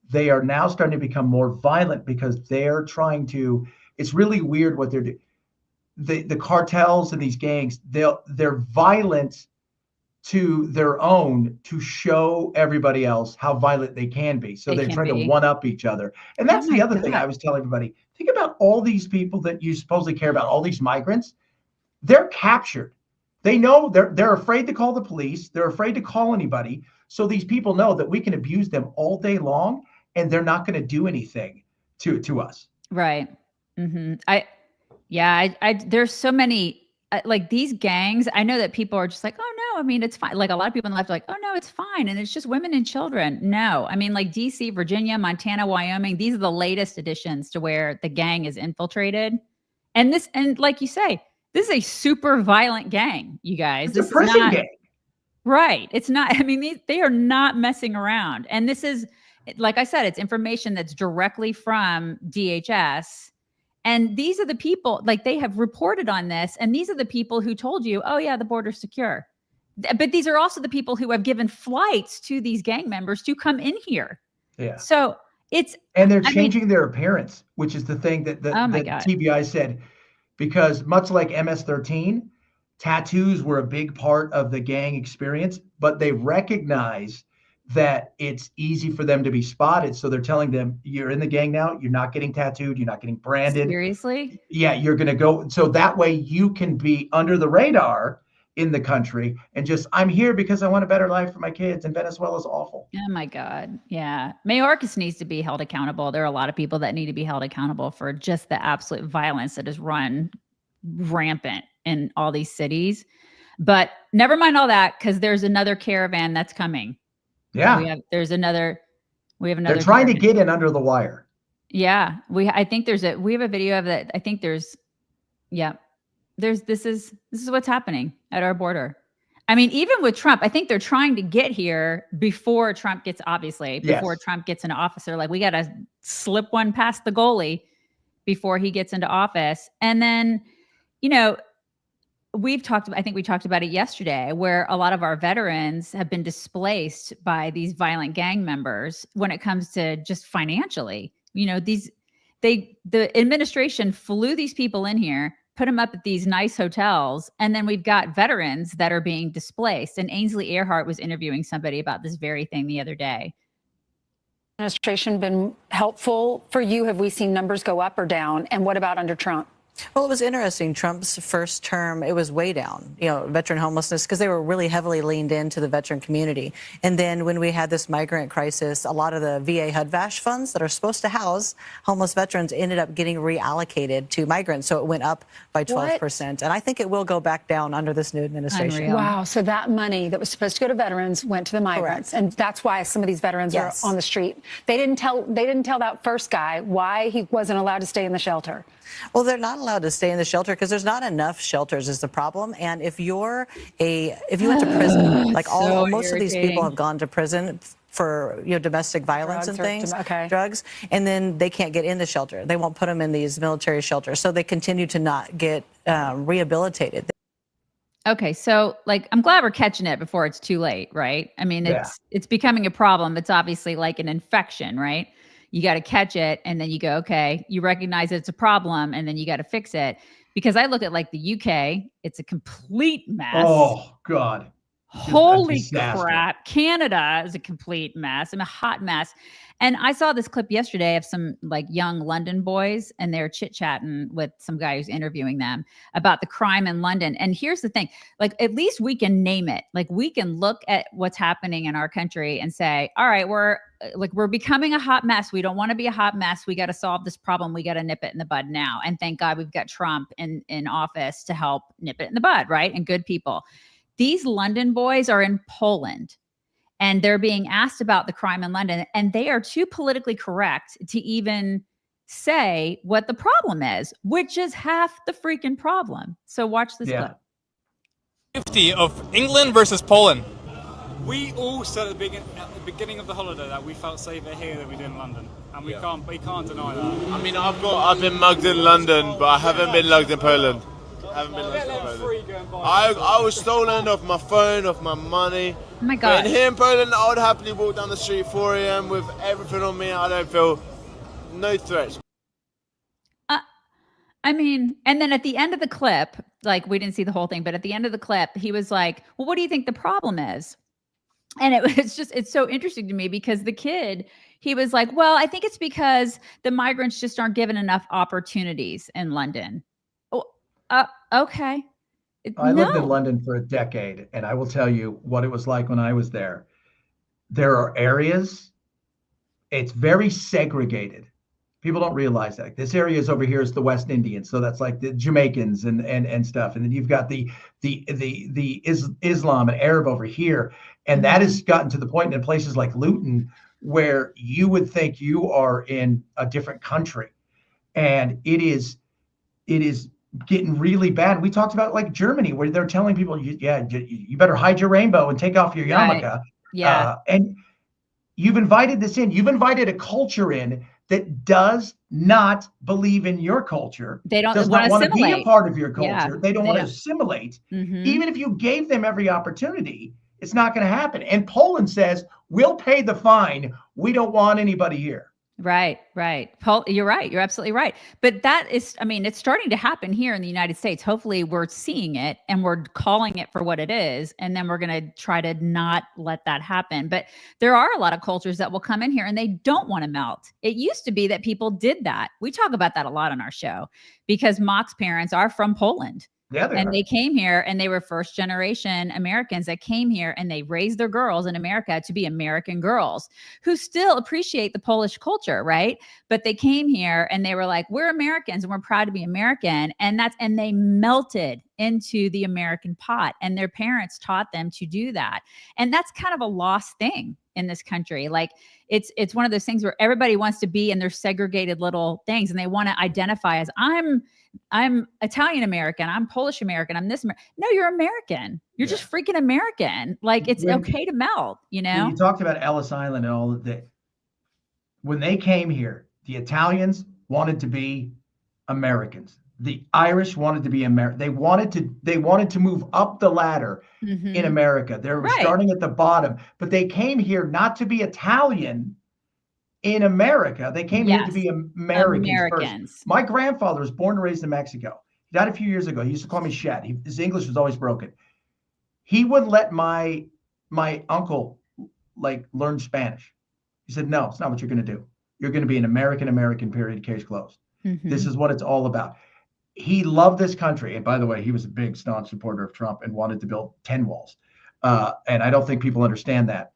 they are now starting to become more violent because they're trying to. It's really weird what they're doing. The cartels and these gangs, they're violent to their own to show everybody else how violent they can be. So they're trying to one up each other. And that's the other thing I was telling everybody. Think about all these people that you supposedly care about, all these migrants. They're captured. They know they're afraid to call the police. They're afraid to call anybody. So these people know that we can abuse them all day long and they're not going to do anything to us. Right. There's so many, like these gangs. I know that people are just like, oh no, I mean, it's fine. Like a lot of people in the left are like, oh no, it's fine. And it's just women and children. No, I mean, like DC, Virginia, Montana, Wyoming, these are the latest additions to where the gang is infiltrated. And like you say, this is a super violent gang, you guys. It's a prison gang. Right. It's not, I mean, they are not messing around. And this is, like I said, it's information that's directly from DHS. And these are the people, like they have reported on this. And these are the people who told you, oh yeah, the border's secure. But these are also the people who have given flights to these gang members to come in here. Yeah. So and they're changing their appearance, which is the thing that the TBI said. Because much like MS-13, tattoos were a big part of the gang experience, but they recognize that it's easy for them to be spotted. So they're telling them, you're in the gang now, you're not getting tattooed, you're not getting branded. Seriously? Yeah, you're going to go. So that way you can be under the radar in the country and just, I'm here because I want a better life for my kids, and Venezuela's awful. Oh my God. Yeah. Mayorkas needs to be held accountable. There are a lot of people that need to be held accountable for just the absolute violence that is run rampant in all these cities. But never mind all that, because there's another caravan that's coming. Yeah. We have another. They're trying to get in under the wire. Yeah. We have a video of that. I think this is what's happening at our border. I mean, even with Trump, I think they're trying to get here before Trump gets Trump gets into office. They're like, we got to slip one past the goalie before he gets into office. And then, we talked about it yesterday, where a lot of our veterans have been displaced by these violent gang members when it comes to just financially. The administration flew these people in here, put them up at these nice hotels, and then we've got veterans that are being displaced. And Ainsley Earhart was interviewing somebody about this very thing the other day. Administration been helpful for you? Have we seen numbers go up or down? And what about under Trump? Well, it was interesting. Trump's first term, it was way down, veteran homelessness, because they were really heavily leaned into the veteran community. And then when we had this migrant crisis, a lot of the VA HUD-VASH funds that are supposed to house homeless veterans ended up getting reallocated to migrants. So it went up by 12%. And I think it will go back down under this new administration. Unreal. Wow. So that money that was supposed to go to veterans went to the migrants. Correct. And that's why some of these veterans are on the street. They didn't tell that first guy why he wasn't allowed to stay in the shelter. Well, they're not allowed to stay in the shelter because there's not enough shelters is the problem. And if you went to prison, like most of these people have gone to prison for domestic violence and things, drugs, and then they can't get in the shelter. They won't put them in these military shelters, so they continue to not get rehabilitated. Okay, so I'm glad we're catching it before it's too late, right? I mean, it's becoming a problem. It's obviously like an infection, right? You got to catch it, and then you go, okay, you recognize it's a problem, and then you got to fix it. Because I look at the UK, it's a complete mess. Oh God. Holy crap. Canada is a complete mess. I'm a hot mess. And I saw this clip yesterday of some young London boys, and they're chit-chatting with some guy who's interviewing them about the crime in London. And here's the thing, at least we can name it. We can look at what's happening in our country and say, all right, we're becoming a hot mess. We don't want to be a hot mess. We got to solve this problem. We got to nip it in the bud now. And thank God we've got Trump in office to help nip it in the bud, right? And good people. These London boys are in Poland, and they're being asked about the crime in London, and they are too politically correct to even say what the problem is, which is half the freaking problem. So watch this clip. 50 of England versus Poland. We all said at the beginning of the holiday that we felt safer here than we did in London, and we can't deny that. I mean, I've been mugged in London, but I haven't been mugged in Poland. I was stolen off my phone, off my money. Oh my God. But here in Poland, I would happily walk down the street at 4 a.m. with everything on me. I don't feel no threats. I mean, and then at the end of the clip, we didn't see the whole thing, but at the end of the clip, he was like, well, what do you think the problem is? And it's so interesting to me because the kid, he was like, well, I think it's because the migrants just aren't given enough opportunities in London. Okay. I lived in London for a decade, and I will tell you what it was like when I was there. There are areas, it's very segregated. People don't realize that. This area is over here is the West Indians, so that's like the Jamaicans and stuff. And then you've got the Islam and Arab over here, and that has gotten to the point in places like Luton where you would think you are in a different country, and it is getting really bad. We talked about Germany, where they're telling people, you better hide your rainbow and take off your yarmulke. Right. Yeah. And you've invited this in. You've invited a culture in that does not believe in your culture. They don't does not want to be a part of your culture. Yeah. They don't want to assimilate. Mm-hmm. Even if you gave them every opportunity, it's not going to happen. And Poland says, we'll pay the fine. We don't want anybody here. Right. Paul, you're right. You're absolutely right. But it's starting to happen here in the United States. Hopefully we're seeing it and we're calling it for what it is. And then we're going to try to not let that happen. But there are a lot of cultures that will come in here and they don't want to melt. It used to be that people did that. We talk about that a lot on our show because Mock's parents are from Poland. Yeah, they came here and they were first generation Americans that came here and they raised their girls in America to be American girls who still appreciate the Polish culture, right? But they came here and they were like, we're Americans and we're proud to be American. And they melted into the American pot, and their parents taught them to do that. And that's kind of a lost thing in this country. It's one of those things where everybody wants to be in their segregated little things and they want to identify as I'm Italian American, I'm Polish American, I'm this American. No, you're American. You're just freaking American. It's okay to melt, When you talked about Ellis Island and all of that, when they came here, the Italians wanted to be Americans. The Irish wanted to be American. They wanted to move up the ladder in America. They were starting at the bottom, but they came here not to be Italian in America. They came here to be Americans first. My grandfather was born and raised in Mexico. He died a few years ago. He used to call me Shed. His English was always broken. He wouldn't let my uncle learn Spanish. He said, no, it's not what you're going to do. You're going to be an American, period, case closed. This is what it's all about. he loved this country. And by the way, he was a big staunch supporter of Trump and wanted to build 10 walls. And I don't think people understand that.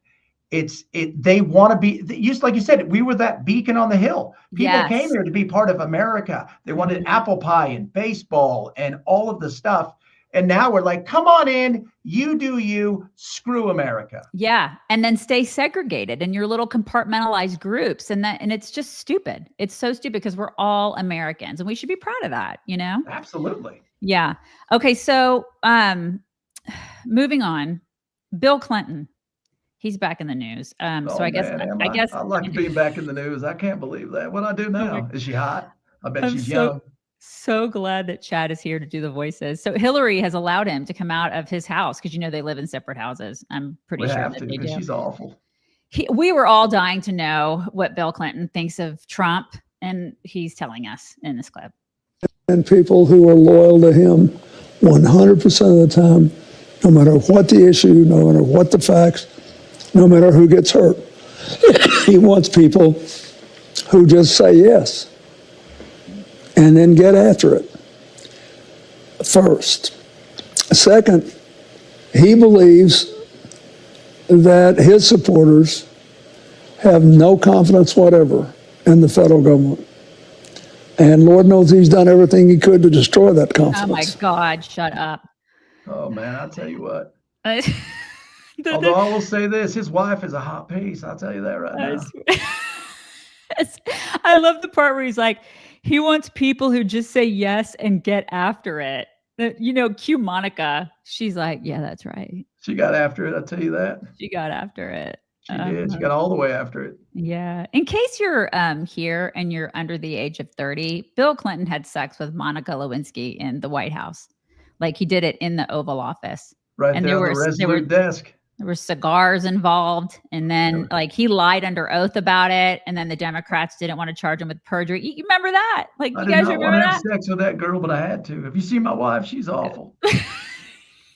They want to be, just like you said, we were that beacon on the hill. People came here to be part of America. They wanted apple pie and baseball and all of the stuff. And now we're like, come on in, you do you, screw America. Yeah. And then stay segregated in your little compartmentalized groups. And it's just stupid. It's so stupid because we're all Americans and we should be proud of that, you know? Absolutely. Yeah. Okay. So moving on, Bill Clinton. He's back in the news. So I guess I like being back in the news. I can't believe that. What do I do now? Is she hot? I bet she's young. So glad that Chad is here to do the voices. So Hillary has allowed him to come out of his house because they live in separate houses. I'm pretty sure that they do. She's awful. We were all dying to know what Bill Clinton thinks of Trump, and he's telling us in this clip. And people who are loyal to him 100% of the time, no matter what the issue, no matter what the facts, no matter who gets hurt. He wants people who just say yes and then get after it first. Second, he believes that his supporters have no confidence whatever in the federal government. And Lord knows he's done everything he could to destroy that confidence. Oh my God, shut up. Oh man, I'll tell you what. Although I will say this, his wife is a hot piece. I'll tell you that right now. I love the part where he's like, he wants people who just say yes and get after it. Cue Monica. She's like, yeah, that's right. She got after it. I'll tell you that. She got after it. She did. She got all the way after it. Yeah. In case you're here and you're under the age of 30, Bill Clinton had sex with Monica Lewinsky in the White House. Like he did it in the Oval Office. Right and there on the Resolute desk. There were cigars involved. And then he lied under oath about it. And then the Democrats didn't want to charge him with perjury. You remember that? Like, you guys remember that? I did not want to have sex with that girl, but I had to. Have you seen my wife? She's awful.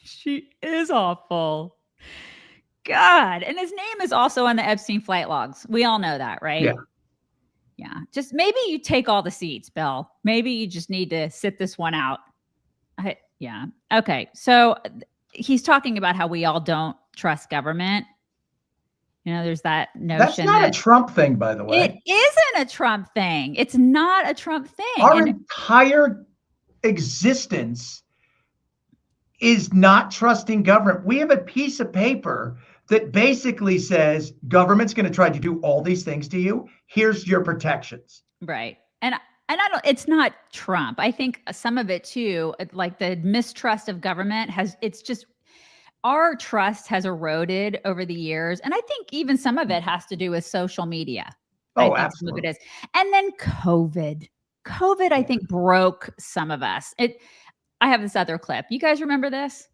She is awful. God. And his name is also on the Epstein flight logs. We all know that, right? Yeah. Yeah. Just maybe you take all the seats, Bill. Maybe you just need to sit this one out. Yeah. Okay. So he's talking about how we all don't trust government. There's that notion. That's not a Trump thing, by the way. It isn't a Trump thing. It's not a Trump thing. Our entire existence is not trusting government. We have a piece of paper that basically says government's going to try to do all these things to you. Here's your protections. Right. And it's not Trump. I think some of it too, like the mistrust of government our trust has eroded over the years. And I think even some of it has to do with social media. Oh, absolutely. Some of it is. And then COVID, I think broke some of us. I have this other clip. You guys remember this?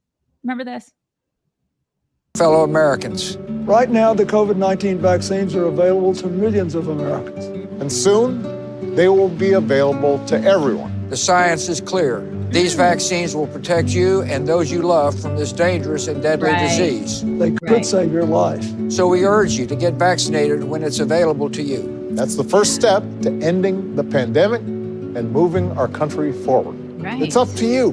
Fellow Americans. Right now, the COVID-19 vaccines are available to millions of Americans. And soon, they will be available to everyone. The science is clear. These vaccines will protect you and those you love from this dangerous and deadly disease. They could save your life. So we urge you to get vaccinated when it's available to you. That's the first step to ending the pandemic and moving our country forward. Right. It's up to you.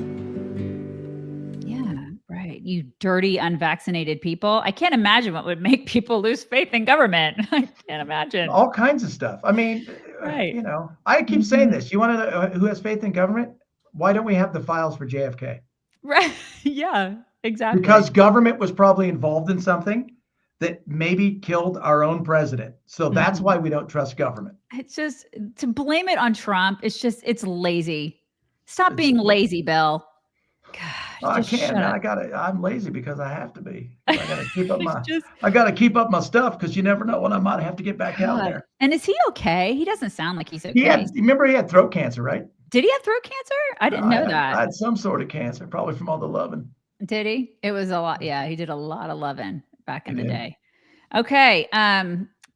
Yeah, right. You dirty, unvaccinated people. I can't imagine what would make people lose faith in government. I can't imagine. All kinds of stuff. I mean, right. I keep saying this. You want to know who has faith in government? Why don't we have the files for JFK? Right. Yeah, exactly. Because government was probably involved in something that maybe killed our own president. So that's why we don't trust government. It's just to blame it on Trump. It's lazy. Stop being lazy, Bill. God, I can't. I'm lazy because I have to be. I got to keep up I got to keep up my stuff because you never know when I might have to get back out there. And is he okay? He doesn't sound like he's okay. Remember he had throat cancer, right? Did he have throat cancer? I didn't know that. I had some sort of cancer, probably from all the loving. Did he? It was a lot. Yeah, he did a lot of loving back in the day. Okay.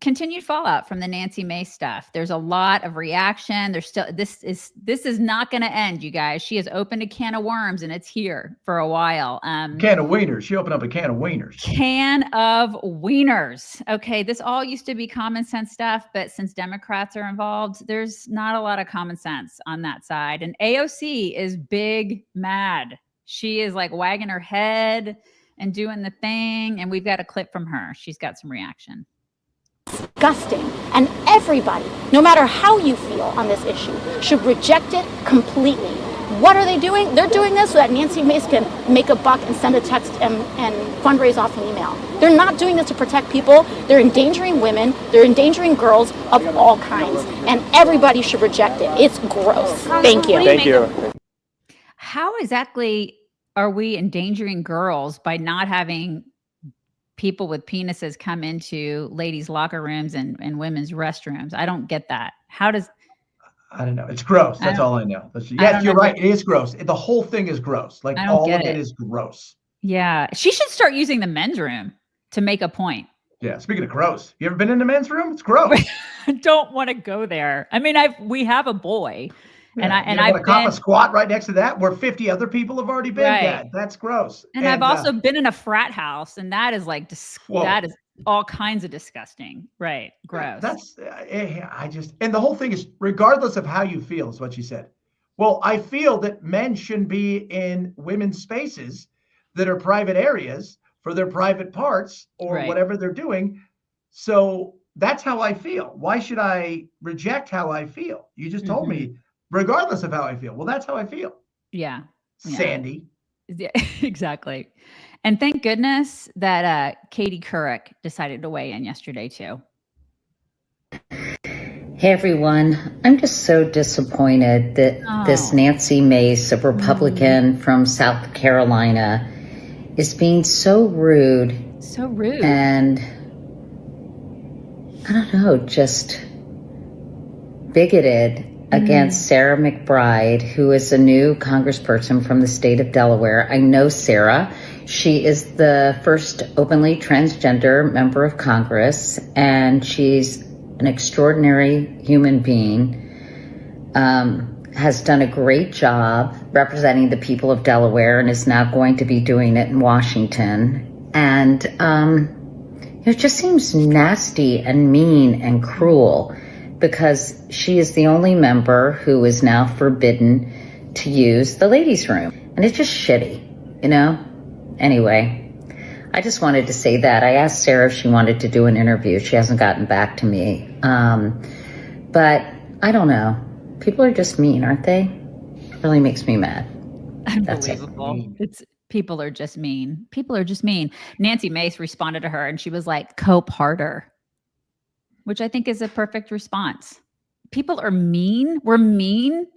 continued fallout from the Nancy Mace stuff. There's a lot of reaction. There's still this is not going to end, you guys. She has opened a can of worms, and it's here for a while. Can of wieners. She opened up a can of wieners. Can of wieners. Okay, this all used to be common sense stuff, but since Democrats are involved, there's not a lot of common sense on that side. And AOC is big mad. She is like wagging her head and doing the thing. And we've got a clip from her. She's got some reaction. Disgusting, and everybody, no matter how you feel on this issue, should reject it completely. What are they doing? They're doing this so that Nancy Mace can make a buck and send a text and fundraise off an email. They're not doing this to protect people. They're endangering women. They're endangering girls of all kinds, and everybody should reject it. It's gross. Thank you. Thank you. How exactly are we endangering girls by not having people with penises come into ladies' locker rooms and women's restrooms? I don't get that. How does... I don't know. It's gross. That's all I know. Yes, you're right. It is gross. The whole thing is gross. Like all of it is gross. Yeah. She should start using the men's room to make a point. Yeah. Speaking of gross, you ever been in the men's room? It's gross. I don't want to go there. I mean, we have a boy. Yeah, and I've been a squat right next to that where 50 other people have already been. Yeah, that's gross. And I've also been in a frat house, and that is like that is all kinds of disgusting. Right, gross. That's and the whole thing is, regardless of how you feel, is what she said. Well, I feel that men shouldn't be in women's spaces that are private areas for their private parts or whatever they're doing. So that's how I feel. Why should I reject how I feel? You just told me. Regardless of how I feel. Well, that's how I feel. Yeah. Sandy. Yeah, exactly. And thank goodness that Katie Couric decided to weigh in yesterday too. Hey everyone. I'm just so disappointed that this Nancy Mace, a Republican from South Carolina, is being so rude. So rude. And I don't know, just bigoted against Sarah McBride, who is a new congressperson from the state of Delaware. I know Sarah. She is the first openly transgender member of Congress, and she's an extraordinary human being, has done a great job representing the people of Delaware and is now going to be doing it in Washington. And it just seems nasty and mean and cruel, because she is the only member who is now forbidden to use the ladies' room. And it's just shitty, you know? Anyway, I just wanted to say that. I asked Sarah if she wanted to do an interview. She hasn't gotten back to me. But I don't know. People are just mean, aren't they? It really makes me mad. Unbelievable. People are just mean. People are just mean. Nancy Mace responded to her and she was like, cope harder. Which I think is a perfect response. People are mean. We're mean.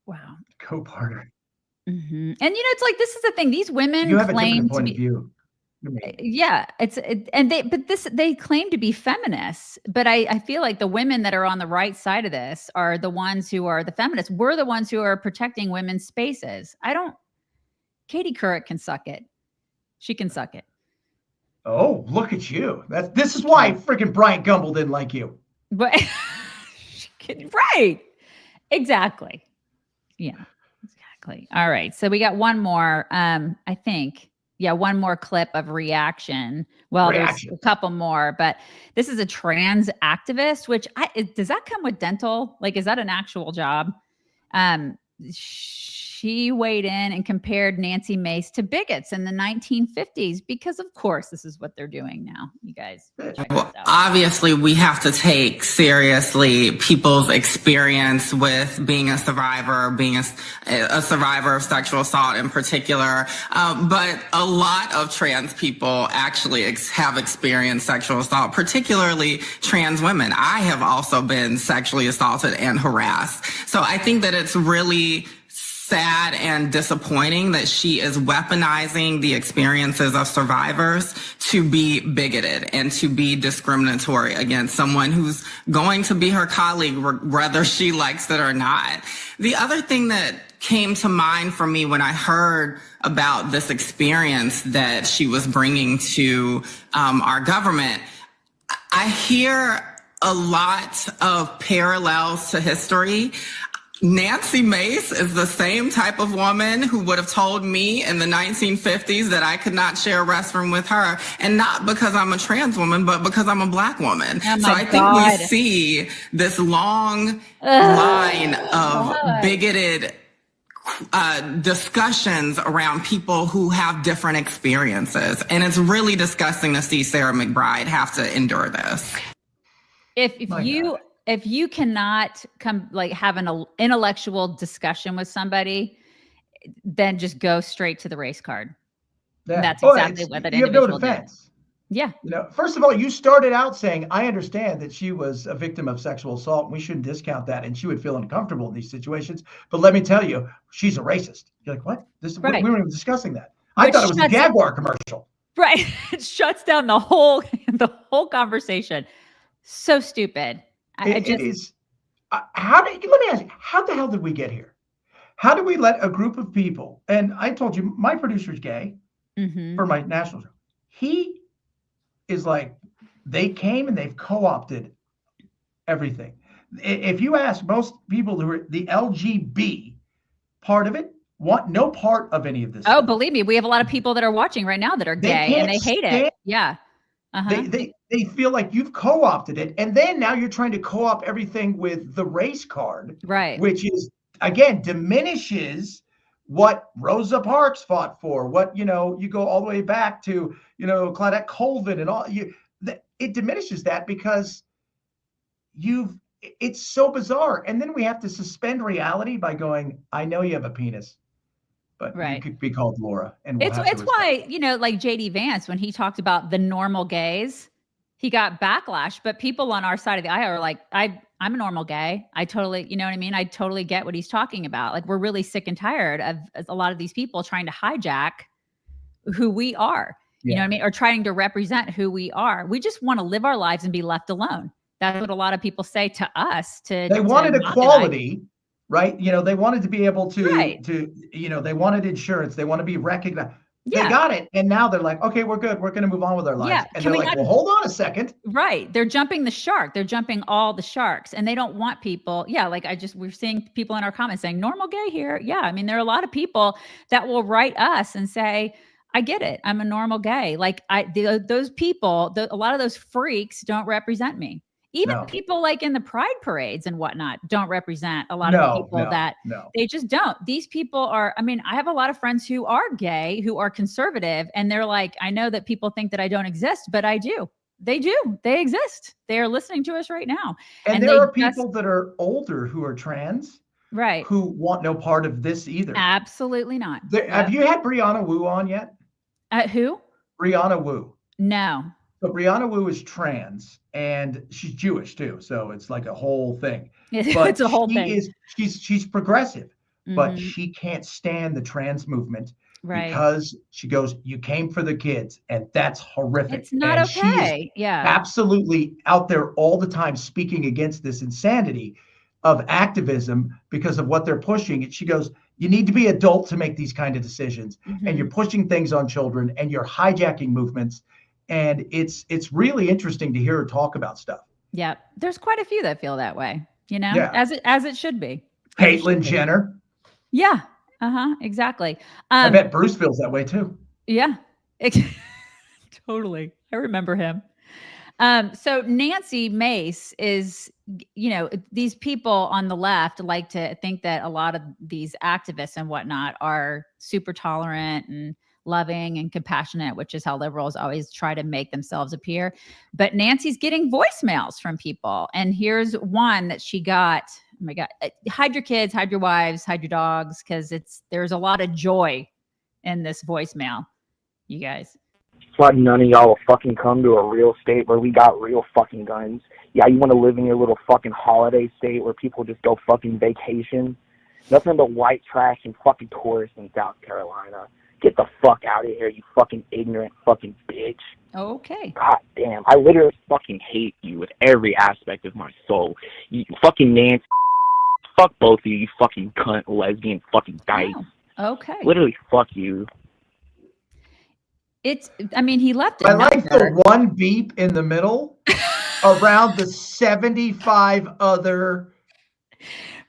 Wow. Cope harder. Mm-hmm. And it's like, this is the thing. These women you have claim a point to be. Of view. Yeah, they claim to be feminists, but I feel like the women that are on the right side of this are the ones who are the feminists. We're the ones who are protecting women's spaces. Katie Couric can suck it. She can suck it. Oh, look at you. This is why freaking Bryant Gumbel didn't like you. But right. Exactly. Yeah, exactly. All right. So we got one more, I think. Yeah, one more clip of reaction. Well, there's a couple more, but this is a trans activist, which does that come with dental? Like, is that an actual job? She weighed in and compared Nancy Mace to bigots in the 1950s because, of course, this is what they're doing now. You guys. Well, obviously, we have to take seriously people's experience with being a survivor, being a survivor of sexual assault in particular. But a lot of trans people actually have experienced sexual assault, particularly trans women. I have also been sexually assaulted and harassed. So I think that it's really sad and disappointing that she is weaponizing the experiences of survivors to be bigoted and to be discriminatory against someone who's going to be her colleague, whether she likes it or not. The other thing that came to mind for me when I heard about this experience that she was bringing to our government, I hear a lot of parallels to history. Nancy Mace is the same type of woman who would have told me in the 1950s that I could not share a restroom with her. And not because I'm a trans woman, but because I'm a Black woman. Oh so I think we see this long line of bigoted discussions around people who have different experiences. And it's really disgusting to see Sarah McBride have to endure this. If you cannot have an intellectual discussion with somebody, then just go straight to the race card. Yeah. That's exactly what that individual You have no defense. did. Yeah. First of all, you started out saying, I understand that she was a victim of sexual assault. We shouldn't discount that. And she would feel uncomfortable in these situations. But let me tell you, she's a racist. You're like, what? We weren't even discussing that. I thought it was a Jaguar commercial. Right. It shuts down the whole conversation. So stupid. It is. Let me ask you, how the hell did we get here? How do we let a group of people, and I told you, my producer's gay for my national show. He is like, they came and they've co-opted everything. If you ask most people who are the LGB part of it, want no part of any of this. Oh, believe me, we have a lot of people that are watching right now that are gay and they hate it. Yeah. They feel like you've co-opted it, and then now you're trying to co-opt everything with the race card, right? Which is again diminishes what Rosa Parks fought for. What you go all the way back to Claudette Colvin and all. It diminishes that because it's so bizarre, and then we have to suspend reality by going, I know you have a penis, but you could be called Laura. And it's why, like JD Vance, when he talked about the normal gays, he got backlash, but people on our side of the aisle are like, I'm a normal gay. I totally, you know what I mean? I totally get what he's talking about. Like, we're really sick and tired of a lot of these people trying to hijack who we are, you know what I mean? Or trying to represent who we are. We just want to live our lives and be left alone. That's what a lot of people say to us. They wanted equality. Right. They wanted to be able to, they wanted insurance. They want to be recognized. They got it. And now they're like, okay, we're good. We're going to move on with our lives. Yeah. And they're like, well, hold on a second. Right. They're jumping the shark. They're jumping all the sharks, and they don't want people. Yeah. Like we're seeing people in our comments saying normal gay here. Yeah. I mean, there are a lot of people that will write us and say, I get it. I'm a normal gay. Like those people, a lot of those freaks don't represent me. Even people like in the pride parades and whatnot don't represent a lot of the people they just don't. These people are, I have a lot of friends who are gay, who are conservative, and they're like, I know that people think that I don't exist, but I do. They do. They exist. They are listening to us right now. And there are people that are older who are trans, right? Who want no part of this either. Absolutely not. Have you had Brianna Wu on yet? Who? Brianna Wu. No. So Brianna Wu is trans, and she's Jewish too. So it's like a whole thing. But it's a whole thing. She's progressive, but she can't stand the trans movement because she goes, you came for the kids, and that's horrific. It's not okay. Absolutely out there all the time speaking against this insanity of activism because of what they're pushing. And she goes, you need to be adult to make these kind of decisions, and you're pushing things on children, and you're hijacking movements. And it's really interesting to hear her talk about stuff. Yeah, there's quite a few that feel that way, as it should be. Caitlyn Jenner. Yeah. Exactly. I bet Bruce feels that way too. Yeah. Totally. I remember him. So Nancy Mace is, these people on the left like to think that a lot of these activists and whatnot are super tolerant and loving and compassionate, which is how liberals always try to make themselves appear. But Nancy's getting voicemails from people. And here's one that she got. Oh my God. Hide your kids, hide your wives, hide your dogs, because there's a lot of joy in this voicemail, you guys. That's why none of y'all will fucking come to a real state where we got real fucking guns. Yeah, you want to live in your little fucking holiday state where people just go fucking vacation. Nothing but white trash and fucking tourists in South Carolina. Get the fuck out of here, you fucking ignorant fucking bitch. Okay. God damn. I literally fucking hate you with every aspect of my soul. You fucking Nancy. Fuck both of you fucking cunt, lesbian, fucking dyke. Oh, okay. Literally, fuck you. He left it. I like the one beep in the middle. around the 75 other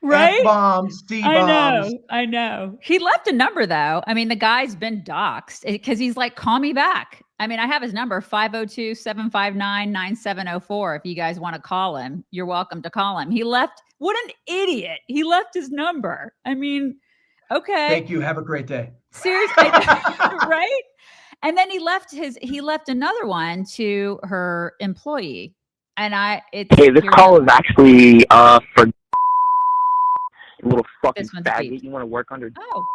right? F-bombs, C-bombs. I know. He left a number though. I mean, the guy's been doxxed because he's like, call me back. I mean, I have his number, 502-759-9704. If you guys want to call him, you're welcome to call him. He left. What an idiot. He left his number. I mean, okay. Thank you. Have a great day. Seriously, right? And then he left another one to her employee. And hey, this call is actually for little fucking faggot. You want to work under? Oh,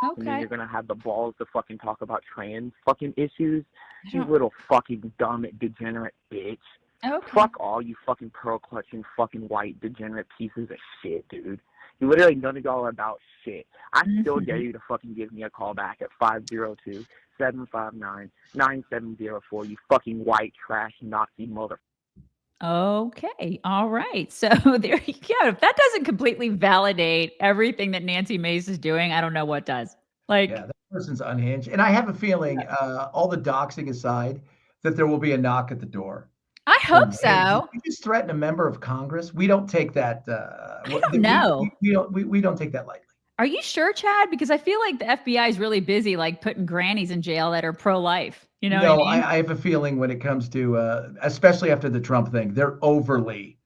okay. And then you're gonna have the balls to fucking talk about trans fucking issues. You little fucking dumb degenerate bitch. Okay. Fuck all you fucking pearl clutching fucking white degenerate pieces of shit, dude. You literally none of y'all are about shit. I still dare you to fucking give me a call back at 502-759-9704. You fucking white trash Nazi mother. Okay. All right. So there you go. If that doesn't completely validate everything that Nancy Mace is doing, I don't know what does. Like, yeah, that person's unhinged. And I have a feeling, all the doxing aside, that there will be a knock at the door. I hope so. You just threaten a member of Congress. We don't take that. I don't know. We don't take that lightly. Are you sure, Chad? Because I feel like the FBI is really busy, like putting grannies in jail that are pro-life. You know No, what I mean? I have a feeling when it comes to, especially after the Trump thing, they're overly.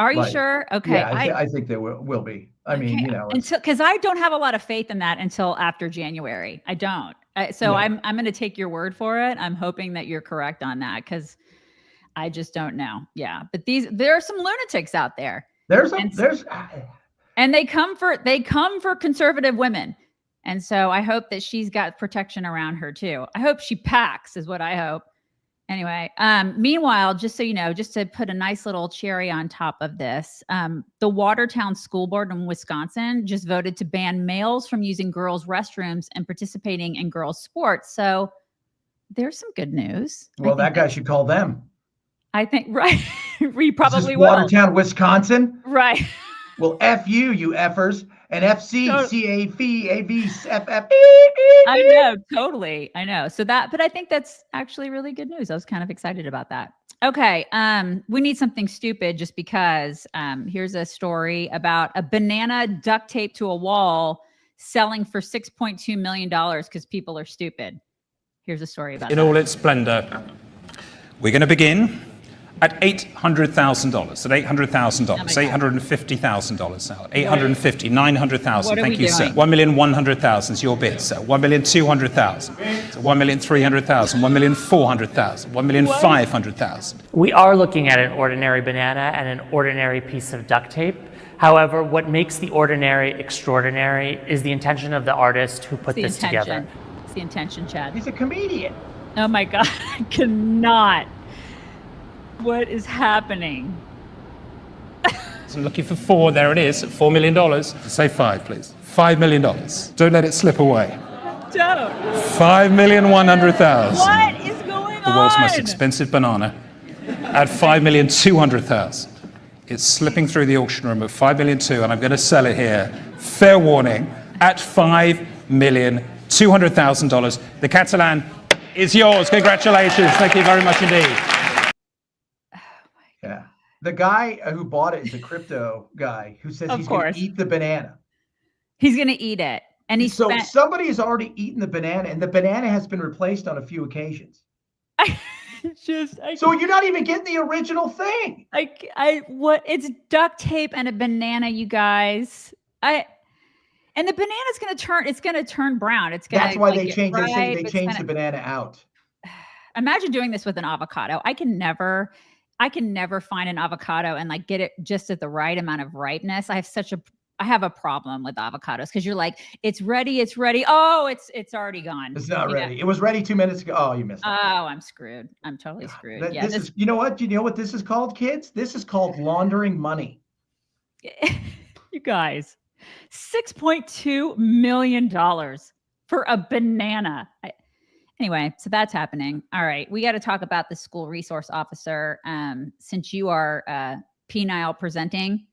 Are you sure? Okay. Yeah, I think they will be. I mean, you know, because I don't have a lot of faith in that until after January. I don't. So I'm going to take your word for it. I'm hoping that you're correct on that because I just don't know. Yeah, but there are some lunatics out there. And they come for conservative women. And so I hope that she's got protection around her too. I hope she packs is what I hope. Anyway, meanwhile, just so you know, just to put a nice little cherry on top of this, the Watertown School Board in Wisconsin just voted to ban males from using girls' restrooms and participating in girls' sports. So there's some good news. Well, that guy should call them. I think, right. We probably will. Watertown, Wisconsin. Right. Well, F you effers, and FC, CAV, AV, FF. I know, totally. I know. So but I think that's actually really good news. I was kind of excited about that. Okay. We need something stupid just because here's a story about a banana duct taped to a wall selling for $6.2 million because people are stupid. Here's a story about in all its splendor. We're going to begin at $800,000, at $800,000, $850,000 now, $850, $900,000. Thank you, sir. $1,100,000 is your bid, sir. $1,200,000, $1,300,000, $1,400,000, $1,500,000. We are looking at an ordinary banana and an ordinary piece of duct tape. However, what makes the ordinary extraordinary is the intention of the artist who put this together. It's the intention, Chad. He's a comedian. Oh my God, I cannot. What is happening? I'm looking for four. There it is, $4 million. Say five, please. $5 million. Don't let it slip away. Don't. $5,100,000. What is going on? The world's most expensive banana at $5,200,000. It's slipping through the auction room at $5,200,000, and I'm going to sell it here. Fair warning, at $5,200,000. The Catalan is yours. Congratulations. Thank you very much indeed. Yeah. The guy who bought it is a crypto guy who says he's going to eat the banana. He's going to eat it. And somebody has already eaten the banana, and the banana has been replaced on a few occasions. So you're not even getting the original thing. It's duct tape and a banana, you guys. And the banana's going to turn brown. That's why they changed the banana out. Imagine doing this with an avocado. I can never find an avocado and like get it just at the right amount of ripeness. I have a problem with avocados because you're like, it's ready. Oh, it's already gone. It's not ready. It was ready 2 minutes ago. Oh, you missed it. Oh, I'm screwed. I'm totally screwed. You know what? Do you know what this is called, kids? This is called laundering money. You guys, $6.2 million for a banana. Anyway, so that's happening. All right. We got to talk about the school resource officer since you are penile presenting.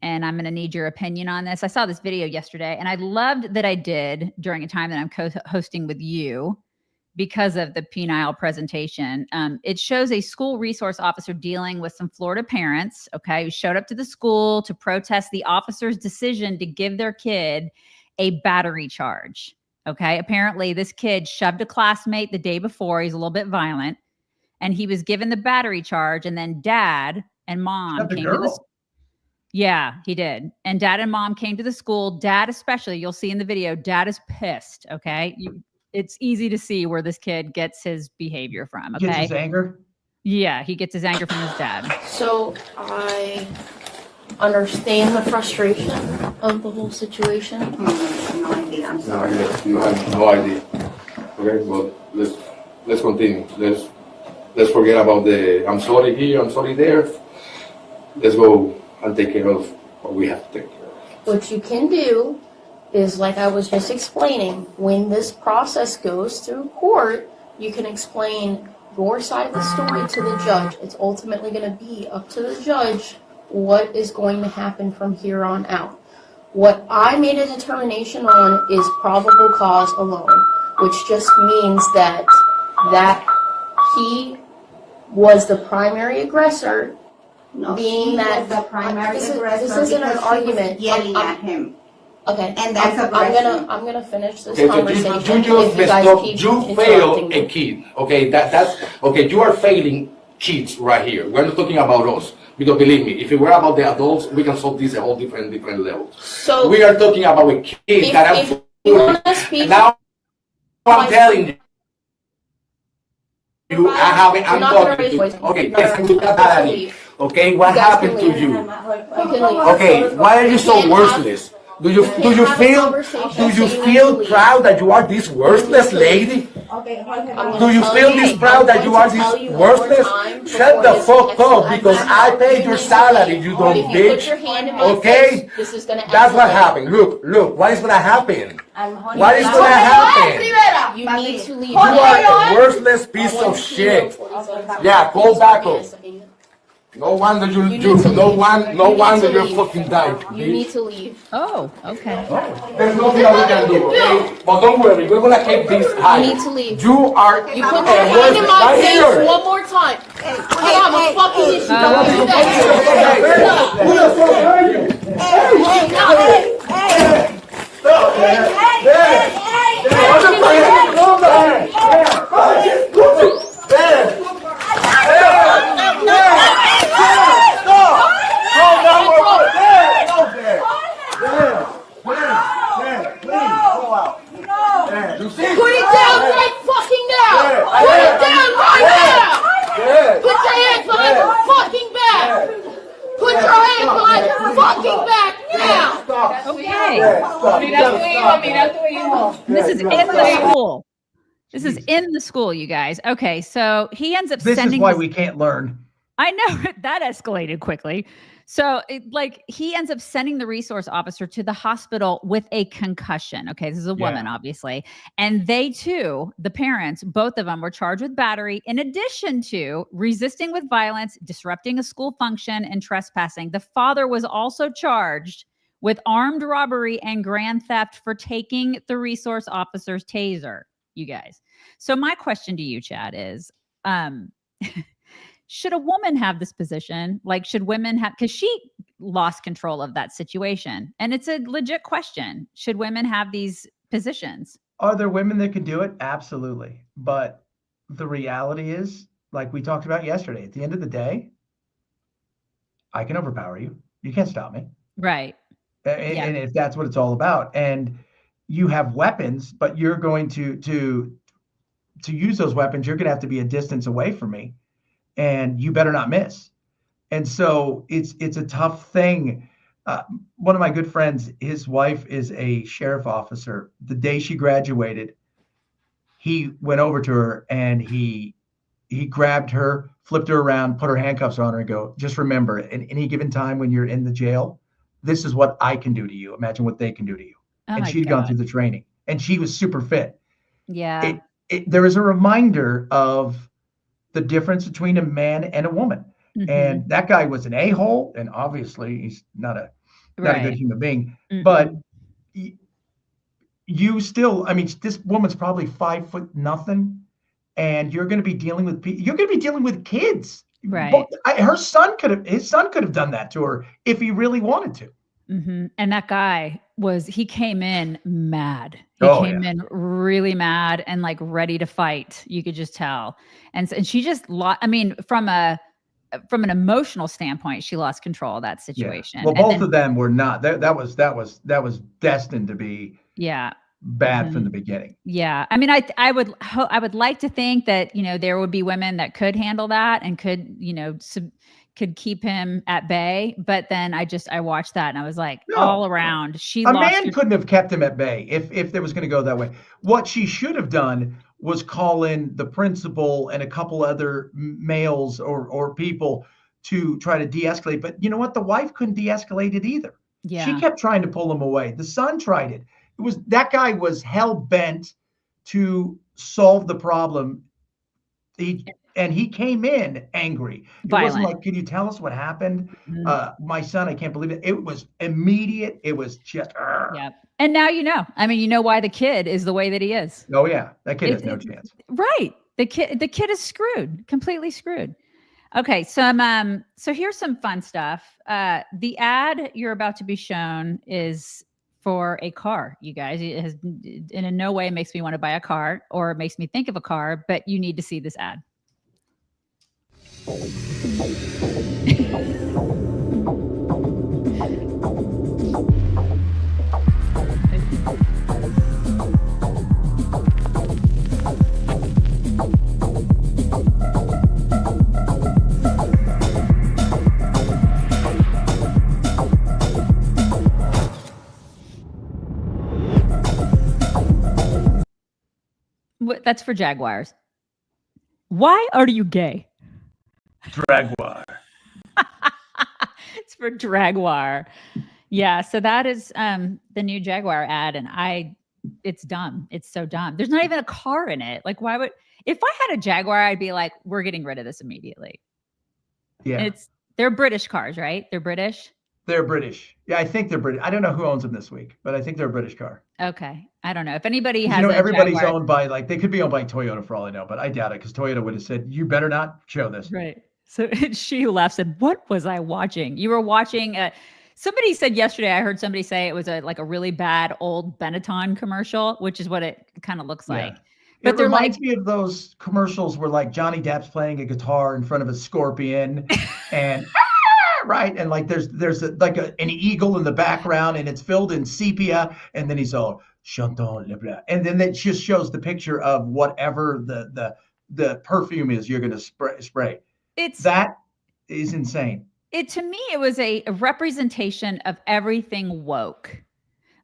And I'm going to need your opinion on this. I saw this video yesterday, and I loved that I did during a time that I'm co-hosting with you. because of the penile presentation. It shows a school resource officer dealing with some Florida parents, okay, who showed up to the school to protest the officer's decision to give their kid a battery charge. Okay, apparently this kid shoved a classmate the day before. He's a little bit violent, and he was given the battery charge, and then dad and mom came to the school. Yeah, he did. And dad and mom came to the school. Dad especially, you'll see in the video, dad is pissed, okay? It's easy to see where this kid gets his behavior from, okay? Gets his anger? Yeah, he gets his anger from his dad. So I understand the frustration of the whole situation. No idea, I'm sorry. You have no idea. Okay, but let's continue. Let's forget about the I'm sorry here, I'm sorry there. Let's go and take care of what we have to take care of. What you can do is, like I was just explaining, when this process goes through court, you can explain your side of the story to the judge. It's ultimately going to be up to the judge what is going to happen from here on out. What I made a determination on is probable cause alone, which just means that he was the primary aggressor. No, being that the primary aggressor, this isn't an argument. Yelling at him. Okay, and that's I'm gonna finish this conversation. You fail a kid. Okay, that's okay. You are failing kids right here. We're not talking about us, because believe me, if it were about the adults, we can solve this at all different levels. So we are talking about a kid that I'm. Now I'm telling you. I'm talking to you. Okay, let's do that. Okay, what happened to you? Okay, why are you so worthless? Do you feel proud that you are this worthless lady? Do you feel this proud that you are this worthless? Shut the fuck up, because I paid your salary, you dumb bitch. Okay? That's what happened. Look, what is gonna happen? What is gonna happen? You need to leave. You are a worthless piece of shit. Yeah, call back up. No wonder you're fucking dying. You need to leave. Oh, okay. There's nothing that we can do, okay? But don't worry, we're gonna keep this high. You need to leave. You are. You put your hand in my face one more time. I'm a fucking issue. Don't do that. Who the fuck are you? Put it down right fucking now! Put it down right now! Put your hands behind your fucking back! Put your hands behind your fucking back now! Okay. This is in the school. This is in the school, you guys. Okay, so he ends up sending. This is why we can't learn. I know that escalated quickly. So he ends up sending the resource officer to the hospital with a concussion. Okay, this is a woman, obviously. And they too, the parents, both of them were charged with battery in addition to resisting with violence, disrupting a school function, and trespassing. The father was also charged with armed robbery and grand theft for taking the resource officer's taser, you guys. So my question to you, Chad, is should a woman have this position? Like, should women have, because she lost control of that situation. And it's a legit question. Should women have these positions? Are there women that could do it? Absolutely. But the reality is, like we talked about yesterday, at the end of the day, I can overpower you. You can't stop me. Right. And if that's what it's all about. And you have weapons, but you're going to use those weapons, you're going to have to be a distance away from me. And you better not miss. And so it's a tough thing. One of my good friends, his wife is a sheriff officer. The day she graduated, he went over to her and he grabbed her, flipped her around, put her handcuffs on her and go, just remember, at any given time when you're in the jail, this is what I can do to you. Imagine what they can do to you. And she'd gone through the training and she was super fit. Yeah. There is a reminder of the difference between a man and a woman. Mm-hmm. And that guy was an a-hole, and obviously he's not a good human being. Mm-hmm. But you still, I mean, this woman's probably 5'0" and you're going to be dealing with kids. Right. His son could have done that to her if he really wanted to. Mm-hmm. And that guy he came in mad. He came in really mad and like ready to fight. You could just tell. And she just I mean, from an emotional standpoint, she lost control of that situation. Yeah. Well, both of them were not. That was destined to be bad from the beginning. Yeah. I mean, I would like to think that, there would be women that could handle that and could, could keep him at bay. But then I watched that and I was like, all around, a man couldn't have kept him at bay if there was going to go that way. What she should have done was call in the principal and a couple other males or people to try to de-escalate. But you know what? The wife couldn't de-escalate it either. Yeah. She kept trying to pull him away. The son tried it. That guy was hell bent to solve the problem. He came in angry. It wasn't like, can you tell us what happened? Mm-hmm. My son, I can't believe it. It was immediate. It was just. Yeah. And now I mean, why the kid is the way that he is. Oh yeah, that kid has no chance. Right. The kid is screwed, completely screwed. Okay, so here's some fun stuff. The ad you're about to be shown is for a car, you guys. It in no way makes me want to buy a car or makes me think of a car, but you need to see this ad. That's for Jaguars. Why are you gay? Jaguar. It's for Jaguar. Yeah, so that is the new Jaguar ad, and it's dumb. It's so dumb. There's not even a car in it. Like, why would, if I had a Jaguar, I'd be like, we're getting rid of this immediately. Yeah. They're British cars, right? They're British? They're British. Yeah, I think they're British. I don't know who owns them this week, but I think they're a British car. Okay. I don't know. If anybody has everybody's Jaguar, owned by, they could be owned by Toyota for all I know, but I doubt it because Toyota would have said, you better not show this. Right. So she laughed and said, what was I watching? You were watching somebody said yesterday, I heard somebody say it was a really bad old Benetton commercial, which is what it kind of looks like. But it reminds me of those commercials where like Johnny Depp's playing a guitar in front of a scorpion and right. And like there's an eagle in the background and it's filled in sepia. And then he's all chanton le blanc. And then it just shows the picture of whatever the perfume is you're going to spray. That is insane. To me, it was a representation of everything woke.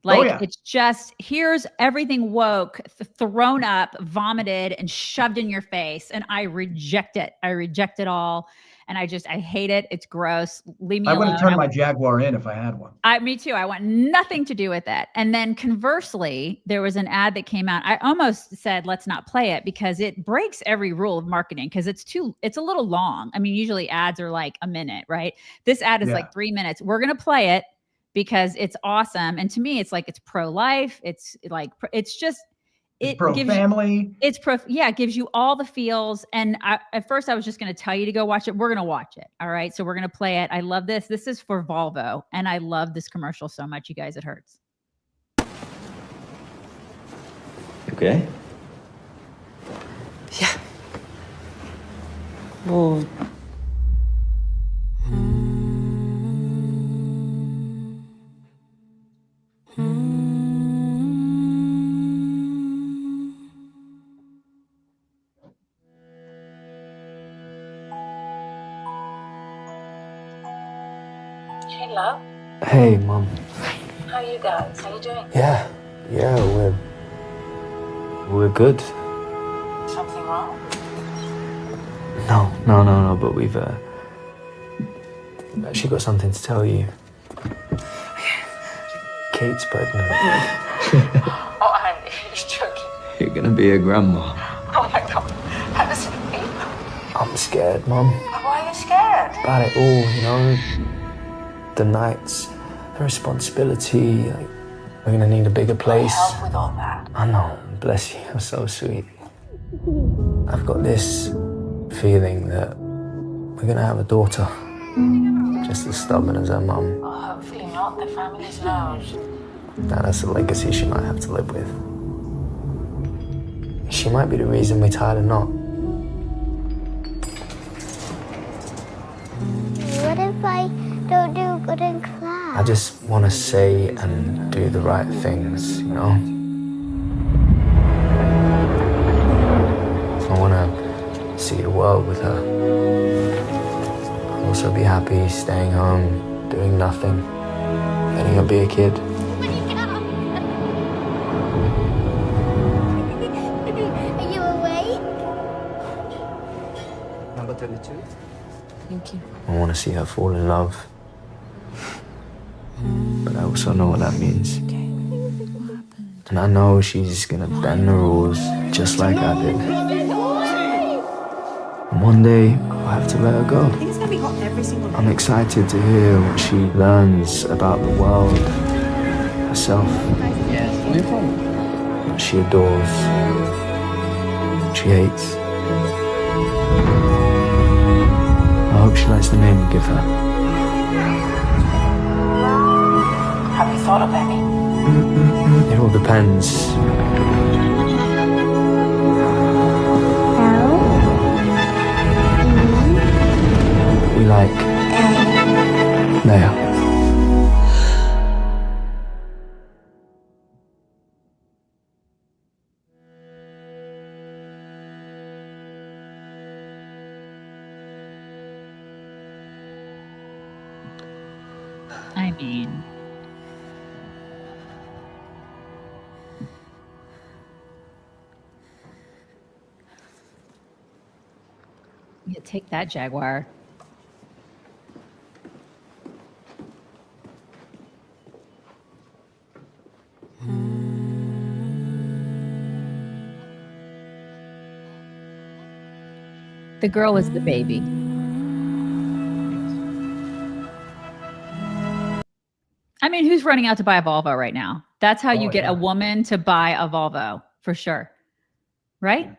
Like, it's just, here's everything woke, thrown up, vomited, and shoved in your face. And I reject it. I reject it all. And I hate it. It's gross. Leave me alone. I would have turned my Jaguar in if I had one. Me too. I want nothing to do with it. And then conversely, there was an ad that came out. I almost said, let's not play it because it breaks every rule of marketing because it's a little long. I mean, usually ads are like a minute, right? This ad is like 3 minutes. We're going to play it because it's awesome. And to me, it's like, it's pro-life. It's like, it's just, it's pro-family. It gives you all the feels. And at first I was just going to tell you to go watch it. We're going to watch it. All right. So we're going to play it. I love this. This is for Volvo. And I love this commercial so much, you guys, it hurts. Okay. Yeah. Well. Hey, love. Hey, Mom. How are you guys? How you doing? Yeah, we're good. Something wrong? No, but we've actually got something to tell you. Kate's pregnant. Oh, I'm joking. You're gonna be a grandma. Oh my God. How does it feel? I'm scared, Mom. Why are you scared? About it all, the nights, the responsibility, like, we're gonna need a bigger place. Help with all that. I know, bless you, you're so sweet. I've got this feeling that we're gonna have a daughter, just as stubborn as her mum. Oh, hopefully not. The family's large. Now that's a legacy she might have to live with. She might be the reason we tied a knot. What if I don't do good in class? I just want to say and do the right things, you know? I want to see the world with her. I'll also be happy staying home, doing nothing, letting her be a kid. Are you awake? Number 32. Thank you. I want to see her fall in love. But I also know what that means. And I know she's gonna bend the rules just like I did. And one day, I'll have to let her go. I'm excited to hear what she learns about the world, herself. What she adores, what she hates. I hope she likes the name we give her. Have you thought of any? It all depends. We like Leia. I mean, yeah, take that, Jaguar. The girl is the baby. I mean, who's running out to buy a Volvo right now? That's how you get a woman to buy a Volvo, for sure. Right?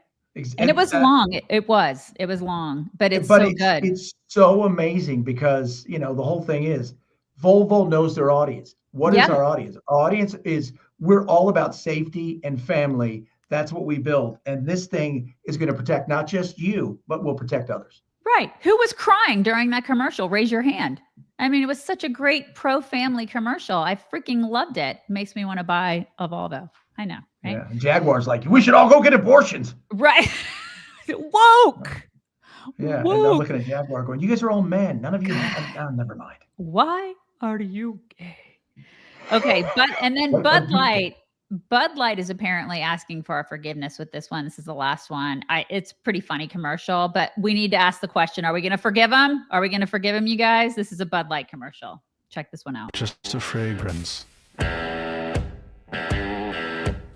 And it was long. It was long, but it's so good. It's so amazing because, you know, the whole thing is Volvo knows their audience. What is our audience? Our audience is, we're all about safety and family. That's what we build. And this thing is going to protect not just you, but will protect others. Right. Who was crying during that commercial? Raise your hand. I mean, it was such a great pro-family commercial. I freaking loved it. Makes me want to buy a Volvo. I know, right? Yeah. And Jaguar's like, we should all go get abortions. Right. Woke. Yeah. Woke. And I'm looking at Jaguar going, you guys are all men. None of you. Never mind. Why are you gay? Okay. Bud Light. Bud Light is apparently asking for our forgiveness with this one. This is the last one. It's pretty funny commercial, but we need to ask the question, are we going to forgive him? Are we going to forgive him, you guys? This is a Bud Light commercial. Check this one out. Just a fragrance.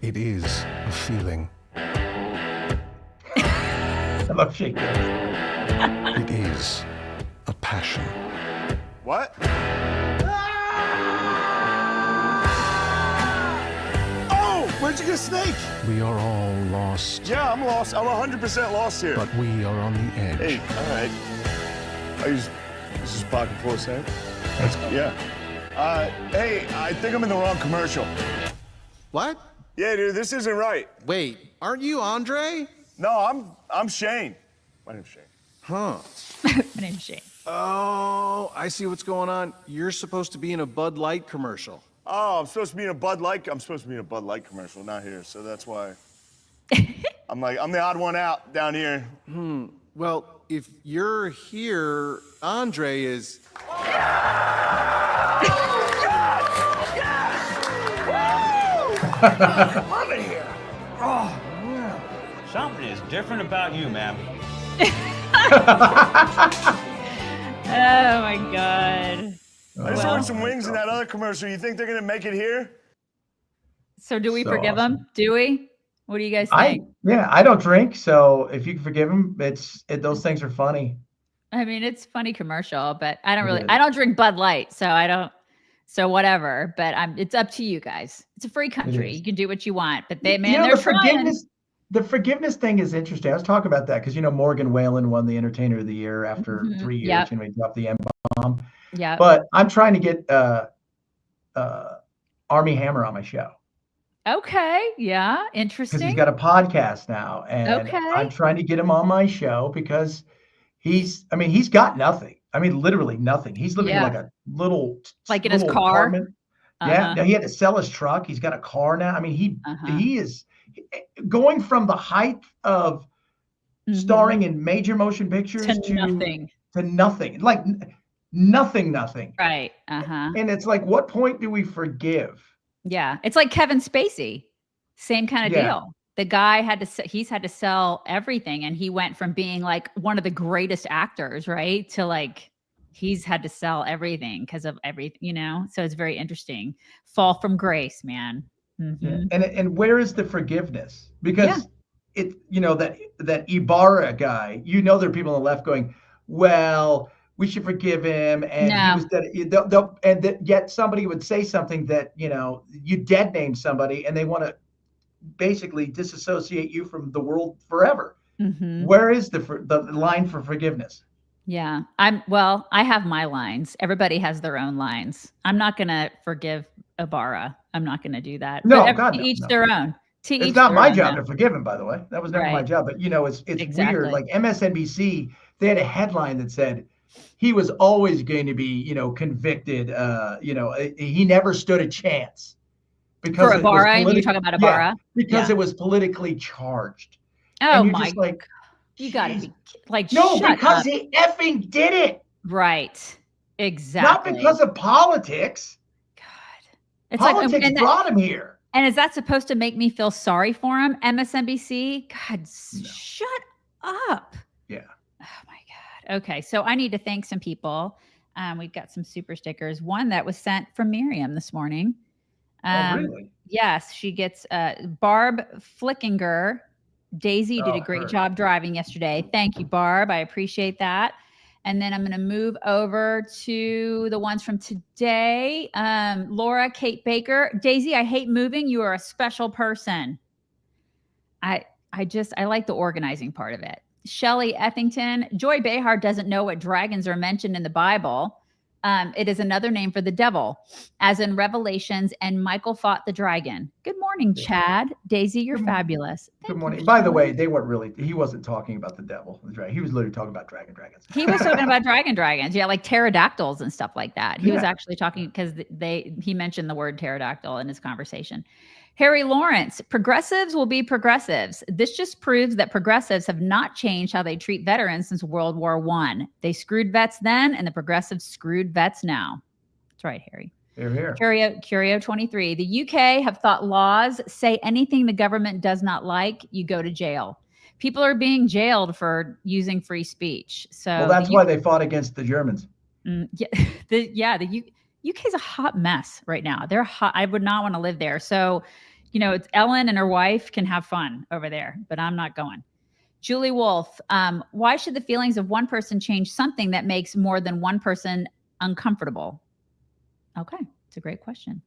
It is a feeling. I love shaking. It is a passion. What? Where'd you get a snake? We are all lost. Yeah, I'm lost. I'm 100% lost here. But we are on the edge. Hey, all right. This is pocket full of sand? Yeah. Hey, I think I'm in the wrong commercial. What? Yeah, dude, this isn't right. Wait, aren't you Andre? No, I'm Shane. My name's Shane. Huh. My name's Shane. Oh, I see what's going on. You're supposed to be in a Bud Light commercial. Oh, I'm supposed to be in a Bud Light commercial, not here. So that's why I'm the odd one out down here. Well, if you're here, Andre is. Love it here. Oh, yeah. Something is different about you, ma'am. Oh my God. I just ordered some wings in that other commercial. You think they're gonna make it here? So do we forgive him? Do we? What do you guys think? I don't drink, so if you can forgive him, those things are funny. I mean, it's funny commercial, but I don't drink Bud Light, so whatever. But it's up to you guys. It's a free country. You can do what you want. But they're trying. The forgiveness thing is interesting. I was talking about that because, Morgan Whalen won the Entertainer of the Year after 3 years. Yep. He dropped the M-bomb. Yeah. But I'm trying to get Armie Hammer on my show. Okay. Yeah. Because Interesting. he's got a podcast now. And Okay. I'm trying to get him on my show because he's got nothing. I mean, literally nothing. He's living in like a little, like in his car. Apartment. Yeah. Now he had to sell his truck. He's got a car now. I mean, he is going from the height of starring in major motion pictures to nothing. Like nothing. Right. And it's like, what point do we forgive? Yeah. It's like Kevin Spacey. Same kind of deal. The guy he's had to sell everything, and he went from being like one of the greatest actors, right, to like he's had to sell everything because of everything, so it's very interesting. Fall from grace, man. And where is the forgiveness? Because it that Ibarra guy, there are people on the left going, well, we should forgive him, and he was dead. Yet somebody would say something that you dead name somebody, and they want to basically disassociate you from the world forever. Where is the line for forgiveness? Yeah, I have my lines. Everybody has their own lines. I'm not gonna forgive Ibarra. I'm not gonna do that. No, but God, each their own. It's not my job to forgive him, by the way. That was never my job. But it's weird. Like MSNBC, they had a headline that said he was always going to be convicted. He never stood a chance. Because for Ibarra, you're talking about Ibarra? Because it was politically charged. Oh my! Just like, you gotta be like, no, shut because up. he effing did it. Right. Exactly. Not because of politics. God, it's politics brought him here. And is that supposed to make me feel sorry for him? MSNBC? God, shut up. Yeah. Oh my God. Okay, so I need to thank some people. We've got some super stickers. One that was sent from Miriam this morning. Oh, really? Yes, she gets Barb Flickinger. Daisy did a great job driving yesterday. Thank you, Barb. I appreciate that. And then I'm going to move over to the ones from today. Laura, Kate Baker. Daisy, I hate moving. You are a special person. I like the organizing part of it. Shelley Ethington. Joy Behar doesn't know what dragons are mentioned in the Bible. It is another name for the devil, as in Revelations, and Michael fought the dragon. Good morning, Chad. Daisy, you're fabulous. Good morning. By the way, he wasn't talking about the devil. He was literally talking about dragons. He was talking about dragons. Yeah, like pterodactyls and stuff like that. He was actually talking because he mentioned the word pterodactyl in his conversation. Harry Lawrence, progressives will be progressives. This just proves that progressives have not changed how they treat veterans since World War I. They screwed vets then, and the progressives screwed vets now. That's right, Harry. Here. Curio 23. The UK have thought laws say anything the government does not like, you go to jail. People are being jailed for using free speech. So that's why they fought against the Germans. The UK is a hot mess right now. They're hot. I would not want to live there. So, it's Ellen and her wife can have fun over there, but I'm not going. Julie Wolf, why should the feelings of one person change something that makes more than one person uncomfortable? Okay, it's a great question.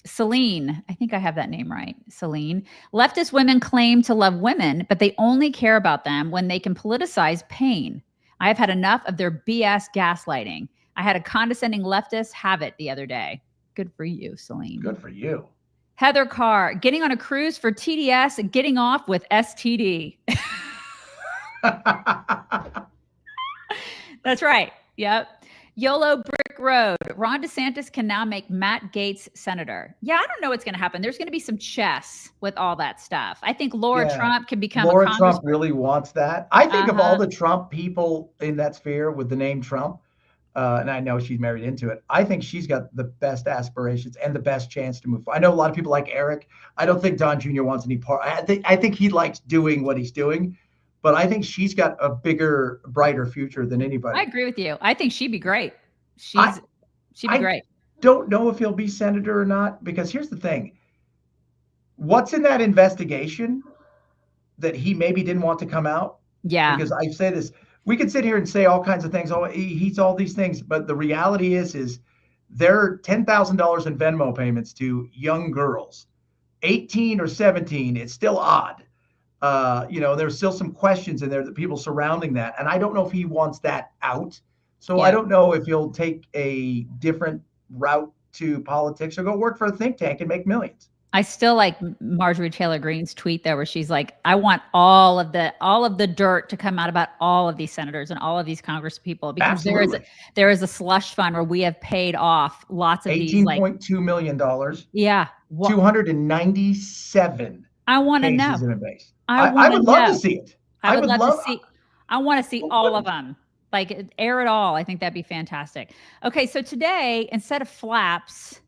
Celine, I think I have that name right. Celine, leftist women claim to love women, but they only care about them when they can politicize pain. I have had enough of their BS gaslighting. I had a condescending leftist have it the other day. Good for you, Celine. Good for you. Heather Carr, getting on a cruise for TDS and getting off with STD. That's right. Yep. YOLO Brick Road. Ron DeSantis can now make Matt Gaetz senator. Yeah, I don't know what's going to happen. There's going to be some chess with all that stuff. I think Laura Trump can become Laura Trump really wants that. I think of all the Trump people in that sphere with the name Trump, and I know she's married into it, I think she's got the best aspirations and the best chance to move forward. I know a lot of people like Eric. I don't think Don Jr. wants any part. I think he likes doing what he's doing, but I think she's got a bigger, brighter future than anybody. I agree with you. I think she'd be great. She'd be great. Don't know if he'll be senator or not, because here's the thing. What's in that investigation that he maybe didn't want to come out? Yeah. Because I say this, we could sit here and say all kinds of things. Oh, he's all these things. But the reality is there are $10,000 in Venmo payments to young girls, 18 or 17. It's still odd. There's still some questions in there that people surrounding that. And I don't know if he wants that out. So I don't know if he'll take a different route to politics or go work for a think tank and make millions. I still like Marjorie Taylor Greene's tweet there where she's like, I want all of the dirt to come out about all of these senators and all of these Congress people, because there is a slush fund where we have paid off lots of $18.2 million. Yeah. 297. I want to know. I would love to see it. I would love to see. I want to see all of them. Like, air it all. I think that'd be fantastic. Okay, so today, instead of flaps,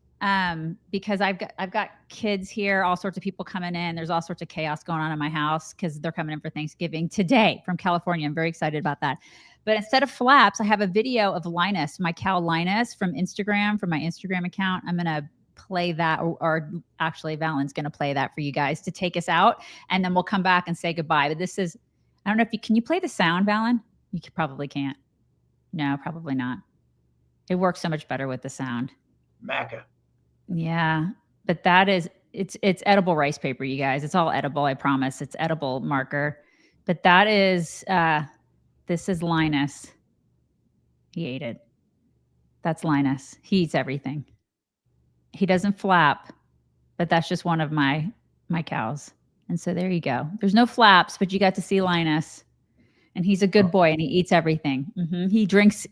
because I've got kids here, all sorts of people coming in. There's all sorts of chaos going on in my house because they're coming in for Thanksgiving today from California. I'm very excited about that. But instead of flaps, I have a video of Linus, my cow Linus, from my Instagram account. I'm gonna play that, or actually Valen's gonna play that for you guys to take us out, and then we'll come back and say goodbye. But this is, I don't know if can you play the sound, Valen? You probably can't. No, probably not. It works so much better with the sound. Maca. Yeah, but that is, it's edible rice paper, you guys. It's all edible, I promise. It's edible marker. But that is, this is Linus. He ate it. That's Linus. He eats everything. He doesn't flap, but that's just one of my cows. And so there you go. There's no flaps, but you got to see Linus. And he's a good boy, and he eats everything. He drinks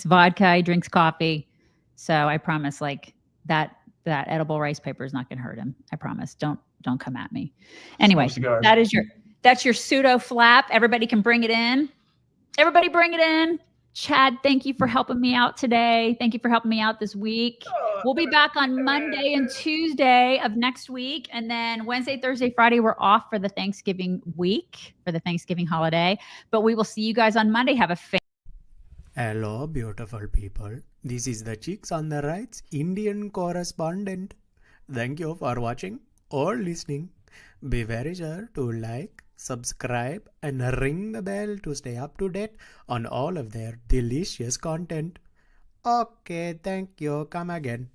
vodka, he drinks coffee. So I promise, like, that edible rice paper is not going to hurt him. I promise. Don't come at me. Anyway, that's your pseudo flap. Everybody can bring it in. Everybody bring it in. Chad, thank you for helping me out today. Thank you for helping me out this week. We'll be back on Monday and Tuesday of next week. And then Wednesday, Thursday, Friday, we're off for the Thanksgiving week, for the Thanksgiving holiday. But we will see you guys on Monday. Have a Hello, beautiful people. This is the Chicks on the Right's Indian correspondent. Thank you for watching or listening. Be very sure to like, subscribe, and ring the bell to stay up to date on all of their delicious content. Okay, thank you. Come again.